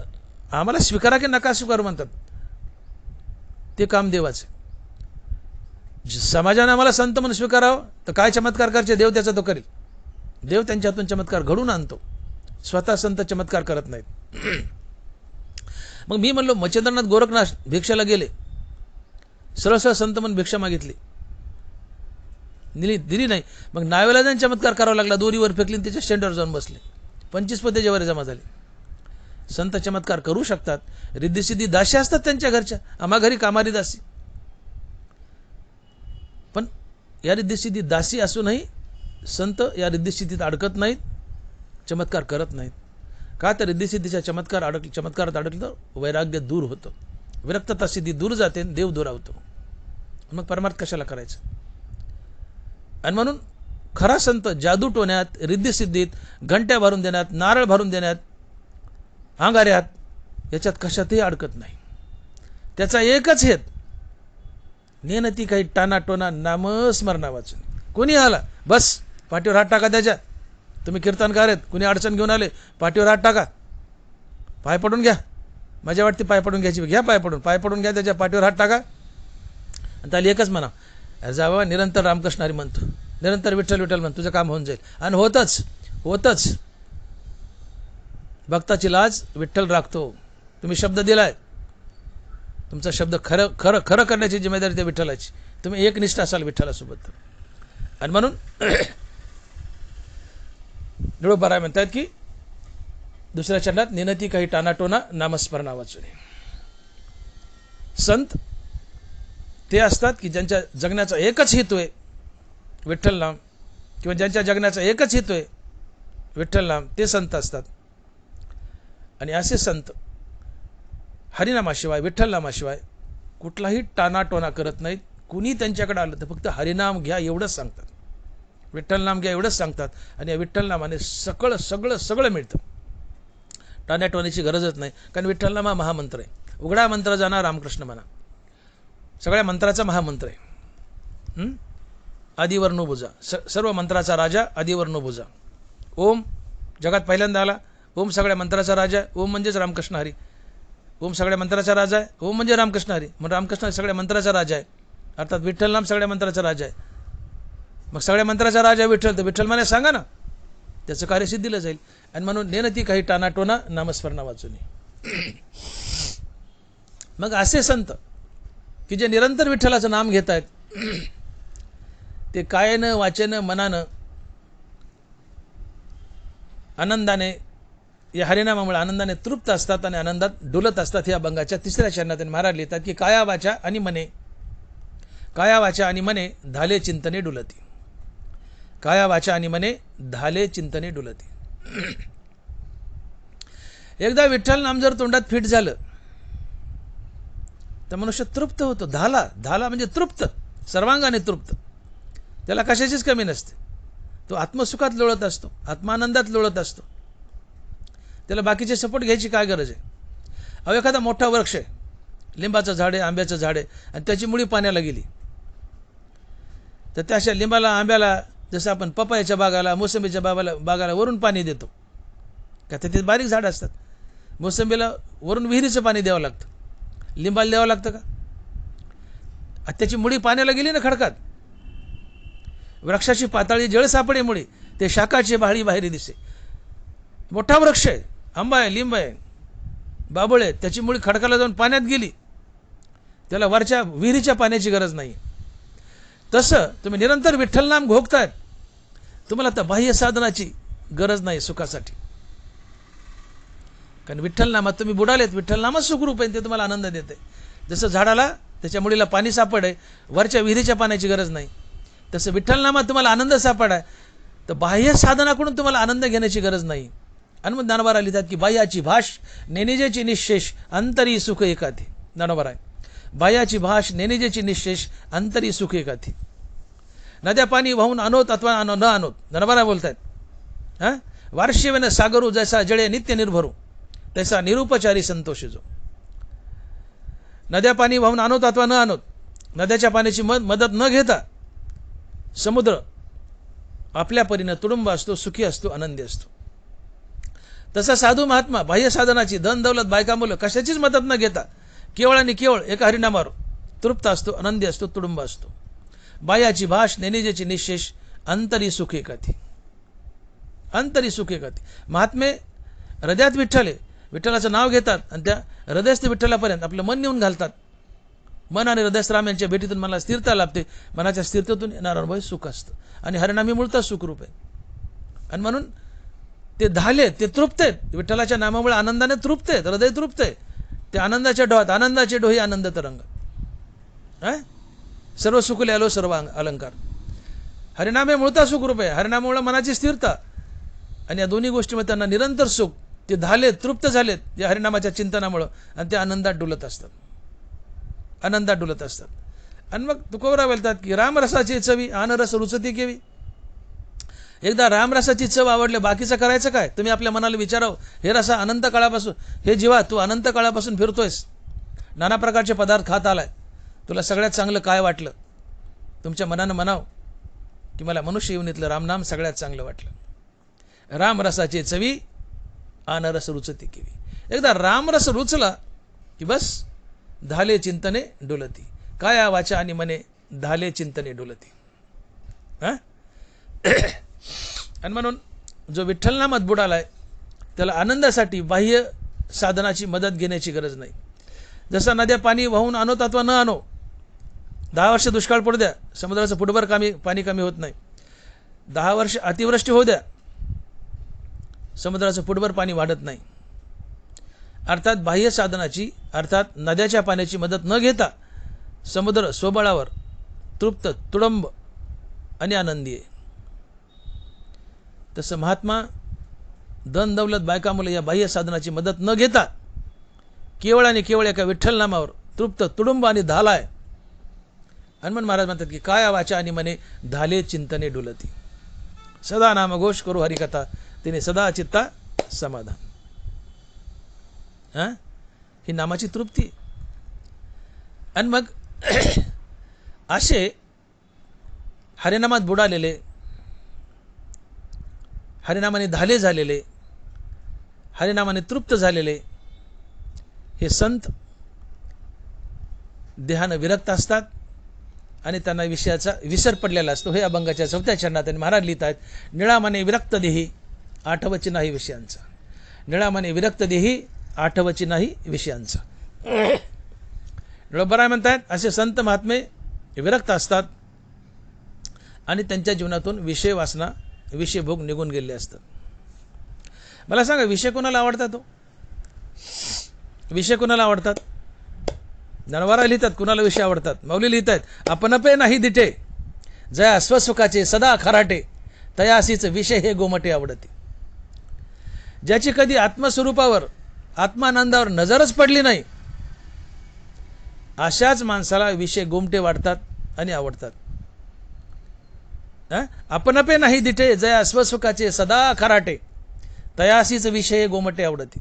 आम्हाला स्वीकारा की नका स्वीकारू म्हणतात, ते काम देवाचे. समाजाने आम्हाला संत म्हणून स्वीकारावं तर काय चमत्कार करायचे, देव त्याचा तो करेल. देव त्यांच्या हातून चमत्कार घडून आणतो, स्वतः संत चमत्कार करत नाहीत. मग मी म्हणलो मच्छिंद्रनाथ गोरखनाथ भिक्षाला गेले, सरळ सरळ संत म्हणून भिक्षा मागितली, दिली नाही. मग नावेलाजाने चमत्कार करावा लागला, दोरीवर फेकली त्याच्या स्टँडवर जाऊन बसले. 25 पदे जेवारी जमा झाली. संत चमत्कार करू शकतात. रिद्धिसिद्धी दासी असतात त्यांच्या घरच्या, आम्हा घरी कामारी दासी. पण या रिद्धिसिद्धी दासी असूनही संत या रिद्धिसिद्धीत अडकत नाहीत, चमत्कार करत नाहीत. का तर रिद्धिसिद्धीच्या चमत्कारात अडकलं वैराग्य दूर होतं, विरक्तता सिद्धी दूर जाते, देव दुरावतो. मग परमार्थ कशाला करायचं? आणि म्हणून खरा संत जादू टोण्यात, रिद्धिसिद्धीत, घंट्या भरून देण्यात, नारळ भरून देण्यात, अंगाऱ्यात, याच्यात कशातही अडकत नाही. त्याचा एकच हेत, नेनती काही टाना टोना नामस्मरणा वाचून. कोणी आला बस पाठीवर हात टाका त्याच्या. तुम्ही कीर्तनकार आहेत, कुणी अडचण घेऊन आले पाठीवर हात टाका, पाय पडून घ्या. माझ्या वाटते पाय पडून घ्यायची, घ्या पाय पडून घ्या त्याच्या पाठीवर हात टाका. आणि त्याला एकच म्हणा, जावा निरंतर रामकृष्ण हरी म्हणतो, निरंतर विठ्ठल विठ्ठल म्हणतो, तुझं काम होऊन जाईल. आणि होतच. भक्ताची लाज विठ्ठल राखतो. तुम्ही शब्द दिलाय, तुमचा शब्द खरं करण्याची जिम्मेदारी त्या विठ्ठलाची. तुम्ही एकनिष्ठ असाल विठ्ठलासोबत. आणि म्हणून निळोबाराय म्हणतात की दुसऱ्या चरणात निनती काही टानाटोना नामस्मरणा वाचून. संत ते असतात की ज्यांच्या जगण्याचा एकच हेतू आहे विठ्ठल नाम, किंवा ज्यांच्या जगण्याचा एकच हेतू आहे विठ्ठल नाम, ते संत असतात. आणि असे संत हरिनामाशिवाय, विठ्ठल नामाशिवाय कुठलाही टानाटोना करत नाहीत. कुणी त्यांच्याकडे आलं तर फक्त हरिनाम घ्या एवढंच सांगतात, विठ्ठल नाम घ्या एवढंच सांगतात. आणि या विठ्ठल नामाने सगळं मिळतं. टाण्याटोण्याची गरजच नाही, कारण विठ्ठल नाम हा महामंत्र आहे. उघडा मंत्र जाणा रामकृष्ण म्हणा, सगळ्या मंत्राचा महामंत्र आहे. आदिवर नो बुजा, सर्व मंत्राचा राजा आदिवर नो बुजा. ओम जगात पहिल्यांदा आला, ओम सगळ्या मंत्राचा राजा आहे. ओम म्हणजेच रामकृष्ण हरी. ओम सगळ्या मंत्राचा राजा आहे, ओम म्हणजे रामकृष्ण हरी. मग रामकृष्ण सगळ्या मंत्राचा राजा आहे, अर्थात विठ्ठल नाम सगळ्या मंत्राचा राजा आहे. मग सगळ्या मंत्राचा राजा विठ्ठल, तर विठ्ठल मला सांगा ना, त्याचं कार्य सिद्धीला जाईल. आणि म्हणून नेनती काही टानाटोना नामस्मरणा वाचून. मग असे संत की जे निरंतर विठ्ठलाचं नाम घेत आहेत, ते कायेनं वाचेनं मनानं आनंदाने या हरिनामामुळे आनंदाने तृप्त असतात आणि आनंदात डुलत असतात. या अभंगाच्या 3ऱ्या चरणात महाराज लिहितात की काया वाचा आणि मने धाले चिंतने डुलती. काया वाचा आणि मने धाले चिंतने डुलती. एकदा विठ्ठल नाम जर तोंडात फिट झालं तर मनुष्य तृप्त होतो. धाला म्हणजे तृप्त, सर्वांगाने तृप्त. त्याला कशाचीच कमी नसते. तो आत्मसुखात लोळत असतो, आत्मानंदात लोळत असतो. त्याला बाकीचे सपोर्ट घ्यायची काय गरज आहे? अहो एखादा मोठा वृक्ष आहे, लिंबाचं झाड आहे, आंब्याचं झाड आहे, आणि त्याची मुळी पाण्याला गेली, तर त्या अशा लिंबाला, आंब्याला, जसं आपण पपयाच्या बागाला, मोसंबीच्या बागाला वरून पाणी देतो का, ते बारीक झाड असतात. मोसंबीला वरून विहिरीचं पाणी द्यावं लागतं, लिंबाला द्यावं लागतं का? त्याची मुळी पाण्याला गेली ना खडकात. वृक्षाची पाताळी जळ सापडे मुळी, ते शाखाची बाहळी बाहेर दिसे. मोठा वृक्ष आहे, आंबा आहे, लिंब आहे, बाबळ आहे, त्याची मुळी खडकाला जाऊन पाण्यात गेली, त्याला वरच्या विहिरीच्या पाण्याची गरज नाही. तसं तुम्ही निरंतर विठ्ठल नाम घोगतायत, तुम्हाला तर बाह्य साधनाची गरज नाही सुखासाठी. कारण विठ्ठल नामात तुम्ही बुडालेत. विठ्ठल नामच सुखरूप आहे, ते तुम्हाला आनंद देते. जसं झाडाला त्याच्या मुळीला पाणी सापड आहे, वरच्या विहिरीच्या पाण्याची गरज नाही, तसं विठ्ठल नामात तुम्हाला आनंद सापड आहे, तर बाह्य साधनाकडून तुम्हाला आनंद घेण्याची गरज नाही. आणि मग ज्ञानोबा लिहितात की बाह्याची भाष नेनिजेची निशेष अंतरी सुख एकाधी. ज्ञानोबा आहे, बाह्याची भाष नेनिजेची निशेष अंतरी सुख एकाधी. नद्या पाणी वाहून आणोत अथवा न आणोत, ज्ञानोबा बोलतायत. हां, वार्षिवेन सागरू जैसा जळे नित्य निर्भरू, तैसा निरुपचारी संतोष जो. नद्या पाणी वाहून आणोत अथवा न आणोत, नद्याच्या पाण्याची मदत न घेता समुद्र आपल्या परीने तुडुंब असतो, सुखी असतो, आनंदी असतो. तसा साधू महात्मा बाह्य साधनाची, धन दौलत, बायका मुलं कशाचीच मदत न घेता केवळ आणि केवळ एका हरिनामावर तृप्त असतो, आनंदी असतो, तुडुंब असतो. बाह्याची भाष नेनिजेची निशेष अंतरी सुख एकाती. अंतरी सुख एकाती. महात्मे हृदयात विठ्ठल आहे, विठ्ठलाचं नाव घेतात आणि त्या हृदयस्थ विठ्ठलापर्यंत आपलं मन नेऊन घालतात. मन आणि हृदयस्थ राम यांच्या भेटीतून मला स्थिरता लाभते. मनाच्या स्थिरतेतून येणारं अनुभव सुख असतं. आणि हरिनामी मूळतः सुखरूप आहे. आणि म्हणून ते धाले, ते तृप्त आहेत. विठ्ठलाच्या नामामुळे आनंदाने तृप्त आहेत, हृदय तृप्त आहे. ते आनंदाच्या डोहात, आनंदाचे डोही आनंद तरंग. सर्व सुखले आलो सर्व अलंकार. हरिनामे मूळतः सुखरूप आहे. हरिनामामुळे मनाची स्थिरता आणि या दोन्ही गोष्टीमध्ये त्यांना निरंतर सुख. ते धालेत, तृप्त झालेत या हरिनामाच्या चिंतनामुळं, आणि ते आनंदात डुलत असतात, आनंदात डुलत असतात. आणि मग तुकोबरा बोलतात की रामरसाची चवी आनरस रुचती केवी. एकदा रामरसाची चव आवडले, बाकीचं करायचं काय? तुम्ही आपल्या मनाला विचारावं, हे रसा अनंत काळापासून, हे जीवा तू अनंत काळापासून फिरतोयस, नाना प्रकारचे पदार्थ खात आलाय, तुला सगळ्यात चांगलं काय वाटलं? तुमच्या मनानं म्हणाव की मला मनुष्य येऊनीतलं रामनाम सगळ्यात चांगलं वाटलं. रामरसाची चवी आनरस रुचती केवी. एकदा रामरस रुचला की बस धाले चिंतने डुलती. काय वाचा आणि मने धाले चिंतने डुलती. आणि म्हणून जो विठ्ठल नामात बुडालाय त्याला आनंदासाठी बाह्य साधनाची मदत घेण्याची गरज नाही. जसं नद्या पाणी वाहून आणोत अथवा न आणो, 10 वर्ष दुष्काळ पडू द्या, समुद्राचं फुटभर पाणी कमी होत नाही. 10 वर्ष अतिवृष्टी होऊ द्या, समुद्राचं फुटभर पाणी वाढत नाही. अर्थात बाह्य साधनाची, अर्थात नद्याच्या पाण्याची मदत न घेता समुद्र स्वबळावर तृप्त, तुडंब आणि आनंदी आहे. तसं महात्मा धन दौलत बायका मुलं या बाह्य साधनाची मदत न घेता केवळ आणि केवळ एका विठ्ठल नामावर तृप्त, तुडुंब आणि धाला आहे. हनुमान महाराज म्हणतात की काय वाचा आणि मने धाले चिंतने डुलती. सदा नामघोष करू हरिकथा, तिने सदा चित्ता समाधान. ही नामाची तृप्ती. आणि मग असे हरिनामात बुडालेले, हरिनामाने धाले झालेले, हरिनामाने तृप्त झालेले हे संत देहानं विरक्त असतात आणि त्यांना विषयाचा विसर पडलेला असतो. हे अभंगाच्या 4थ्या चरणात महाराज लिहित आहेत, निळामने विरक्त देही आठवची नाही विषयांचा. निळामने विरक्त देही आठवची नाही विषयांचा. बरोबर म्हणतात असे संत महात्मे विरक्त असतात आणि त्यांच्या जीवनातून विषय वासना, विषय भोग निघून गेले असतात. मला सांगा, विषय कोणाला आवडतात? हो, विषय कोणाला आवडतात? ज्ञानोबा लिहितात कुणाला विषय आवडतात. माऊली लिहित आहेत, आपणपे नाही दिठे जया स्वसुखाचे सदा खराटे, तयासीच विषय हे गोमटे आवडते. ज्याची कधी आत्मस्वरूपावर आत्मानंदावर नजरच पडली नाही, अशाच माणसाला विषय गोमटे वाटतात आणि आवडतात. आपणपे नाही दिठे जया स्वसुखाचे सदा खराटे, तयासीच विषय गोमटे आवडती.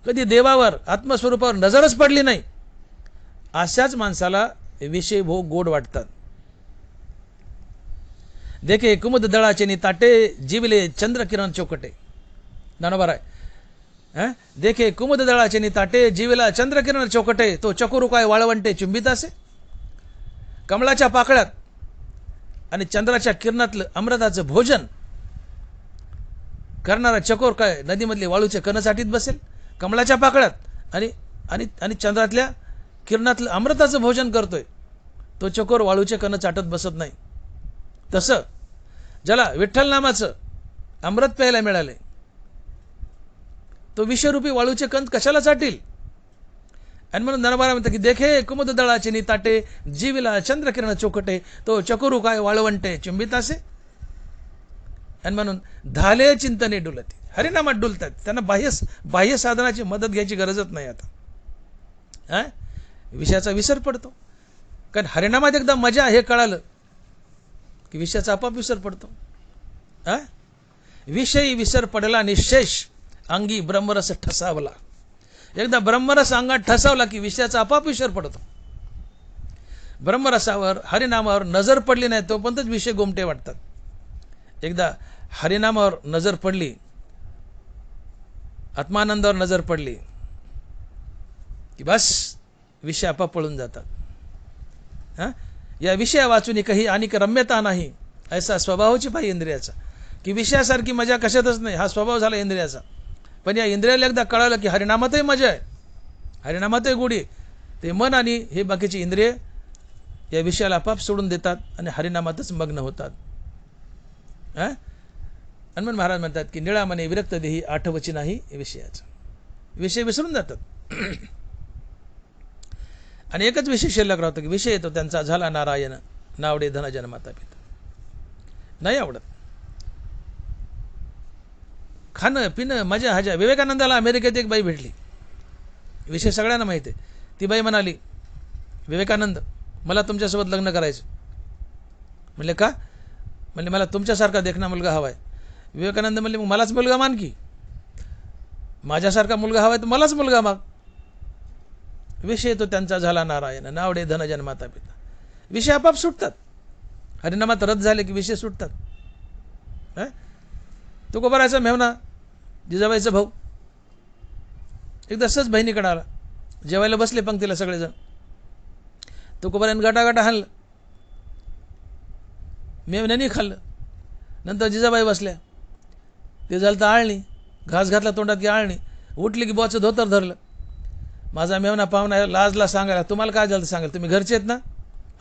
कधी देवावर आत्मस्वरूपावर नजरच पडली नाही, अशाच माणसाला विषय भोग गोड वाटतात. देखे कुमुद दळाचे नि ताटे, जीवले चंद्रकिरण चौकटे. नानोबर आहे. देखे कुमुद दळाचे नि ताटे, जीवला चंद्रकिरण चौकटे, तो चकोरू काय वाळवंटे चुंबित असे. कमळाच्या पाकळ्यात आणि चंद्राच्या किरणातलं अमृताचं भोजन करणारा चकोर काय नदीमधले वाळूचे कण चाटीत बसेल. कमळाच्या पाकळ्यात आणि आणि आणि चंद्रातल्या किरणातलं अमृताचं भोजन करतोय, तो चकोर वाळूचे कण चाटत बसत नाही. तसं ज्याला विठ्ठल नामाचं अमृत प्यायला मिळाले, तो विषरूपी वाळूचे कण कशाला चाटील. आणि म्हणून नरबारा म्हणतात की देखे कुमुद दळाचे नि ताटे, जीविला चंद्रकिरण चौकटे, तो चकोरू काय वाळवंटे चुंबित असे. आणि म्हणून धाले चिंतने डुलते, हरिनामात डुलतात. त्यांना बाह्य साधनाची मदत घ्यायची गरजच नाही आता. विषयाचा विसर पडतो, कारण हरिनामात एकदा मजा हे कळालं की विषयाचा आपाप विसर पडतो. विषयी विसर पडला निशेष, अंगी ब्रह्मरस ठसावला. एकदा ब्रह्मरस अंगात ठसावला की विषयाचा आपाप विसर पडतो. ब्रह्मरसावर हरिनामावर नजर पडली नाही तोपर्यंतच विषय गोमटे वाटतात. एकदा हरिनामावर नजर पडली, आत्मानंदावर नजर पडली की बस विषय आपाप पळून जातात. या विषया वाचून काही आणि रम्यता नाही, ऐसा स्वभावाची पाहिजे इंद्रियाचा, की विषयासारखी मजा कशातच नाही. हा स्वभाव झाला इंद्रियाचा. पण या इंद्रियाला एकदा कळालं की हरिनामातही मजा आहे, हरिनामातही गोडी, ते मन आणि हे बाकीची इंद्रिय या विषयाला आपाप सोडून देतात आणि हरिनामातच मग्न होतात. हनुमान महाराज म्हणतात की निळा मने विरक्त देही, आठवची नाही विषयाचा. विषय विसरून जातात आणि एकच विषय शिल्लक राहतो की विषय येतो त्यांचा झाला नारायण, नावडे धन जन माता पिता. नाही आवडत. खाणं पिणं मजा हजा. विवेकानंदाला अमेरिकेत एक बाई भेटली, विषय सगळ्यांना माहिती आहे. ती बाई म्हणाली, विवेकानंद मला तुमच्यासोबत लग्न करायचं. म्हणले का? म्हणले मला तुमच्यासारखा देखणा मुलगा हवा आहे. विवेकानंद म्हणले मग मलाच मुलगा मान की, माझ्यासारखा मुलगा हवा आहे तर मलाच मुलगा माग. विषय तो त्यांचा झाला नारायण, नावडे धनजन माता पिता. विषय आपाप सुटतात. हरिनामात रद्द झाले की विषय सुटतात. तुकोबारायचा मेहना जिजाबाईचा भाऊ एकदा सहज बहिणीकडे आला, जेवायला बसले पंक्तीला सगळेजण. तुकोबारायन गाटागाटा हाणलं, मेवण्याने खाल्लं. नंतर जिजाबाई बसल्या, ते झालं तर आळणी, घास घातला तोंडात की आळणी. उठली की बोचं धोतर धरलं. माझा मेवना पाहुणा लाजला सांगायला, तुम्हाला काय झालं सांगाल, तुम्ही घरचे आहेत ना,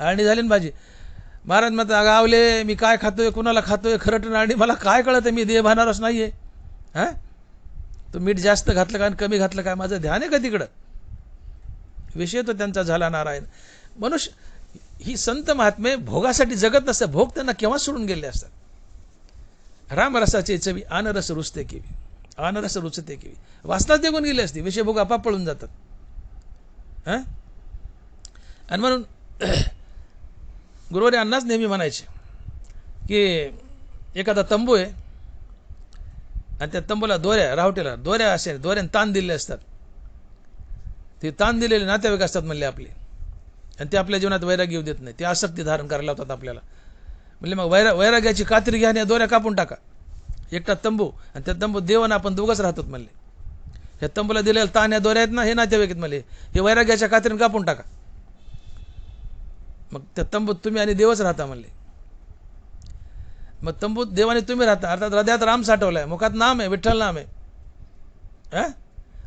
आळणी झाली ना भाजी. महाराज म्हणतात अगं आवले मी काय खातोय, कुणाला खातोय, खरटण आळणी मला काय कळत आहे, मी देह भानारच नाही आहे. तू मीठ जास्त घातलं काय कमी घातलं काय, माझं ध्यान आहे का तिकडं. विषय तो त्यांचा झाला नारायण. मनुष्य ही संत महात्मे भोगासाठी जगत नसतात, भोग त्यांना केव्हा सोडून गेले असतात. रामरसाचे चवी आनरस रुचते केवी, आनरस रुचते केवी. वासनात निघून गेली असती, विषय भोग आपाप पळून जातात. आणि म्हणून गुरुवारी अण्णाच नेहमी म्हणायचे की एखादा तंबू आहे आणि त्या तंबूला दोऱ्या, रावटेला दोऱ्या असे दोऱ्याने ताण दिलेले असतात. ते ताण दिलेले नातेवाईक असतात म्हणले आपले, आणि ते आपल्या जीवनात वैराग्य येऊ देत नाही, ते आसक्ती धारण करायला होतात आपल्याला. म्हणजे मग वैराग्याची कात्री घ्या आणि दोऱ्या कापून टाका. एकटा तंबू आणि त्या तंबू देवानं आपण दोघंच राहतात म्हणले. ह्या तंबूला दिलेल्या ताण या दोऱ्या आहेत ना, हे नातेवाईक आहेत म्हणले, हे वैराग्याच्या कात्रीने कापून टाका. मग त्या तंबूत तुम्ही आणि देवच राहता म्हणले. मग तंबूत देवाने तुम्ही राहता, अर्थात हृदयात राम साठवलाय, मुखात नाम आहे, विठ्ठल नाम आहे.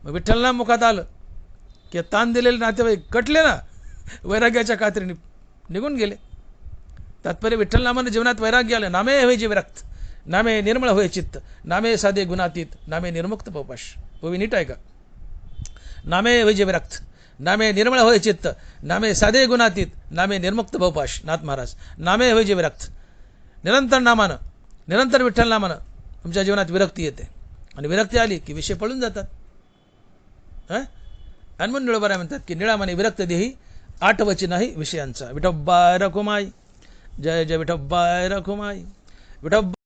मग विठ्ठल नाम मुखात आलं की ताण दिलेले नातेवाईक कटले ना, वैराग्याच्या कात्रीने निघून गेले. तात्पर्य विठ्ठल नामाने जीवनात वैराग्य आलं. नामे होय जे विरक्त, नामे निर्मळ होय चित्त, नामे साधे गुणातीत, नामे निर्मुक्त पौपाश. ओवी नीट आहे का? नामे होय जे विरक्त, नामे निर्मळ होय चित्त, नामे साधे गुणातीत, नामे निर्मुक्त भवपाश. नाथ महाराज नामे होय जे विरक्त. निरंतर नामानं, निरंतर विठ्ठल नामानं तुमच्या जीवनात विरक्ती येते, आणि विरक्ती आली की विषय पळून जातात. आणि म्हणून निळोबाराय म्हणतात की निळामाने विरक्त देही आठवची नाही विषयांचा. विठोबाय रखुमाई. जय जय विठोबाय रखुमाई. विठोबा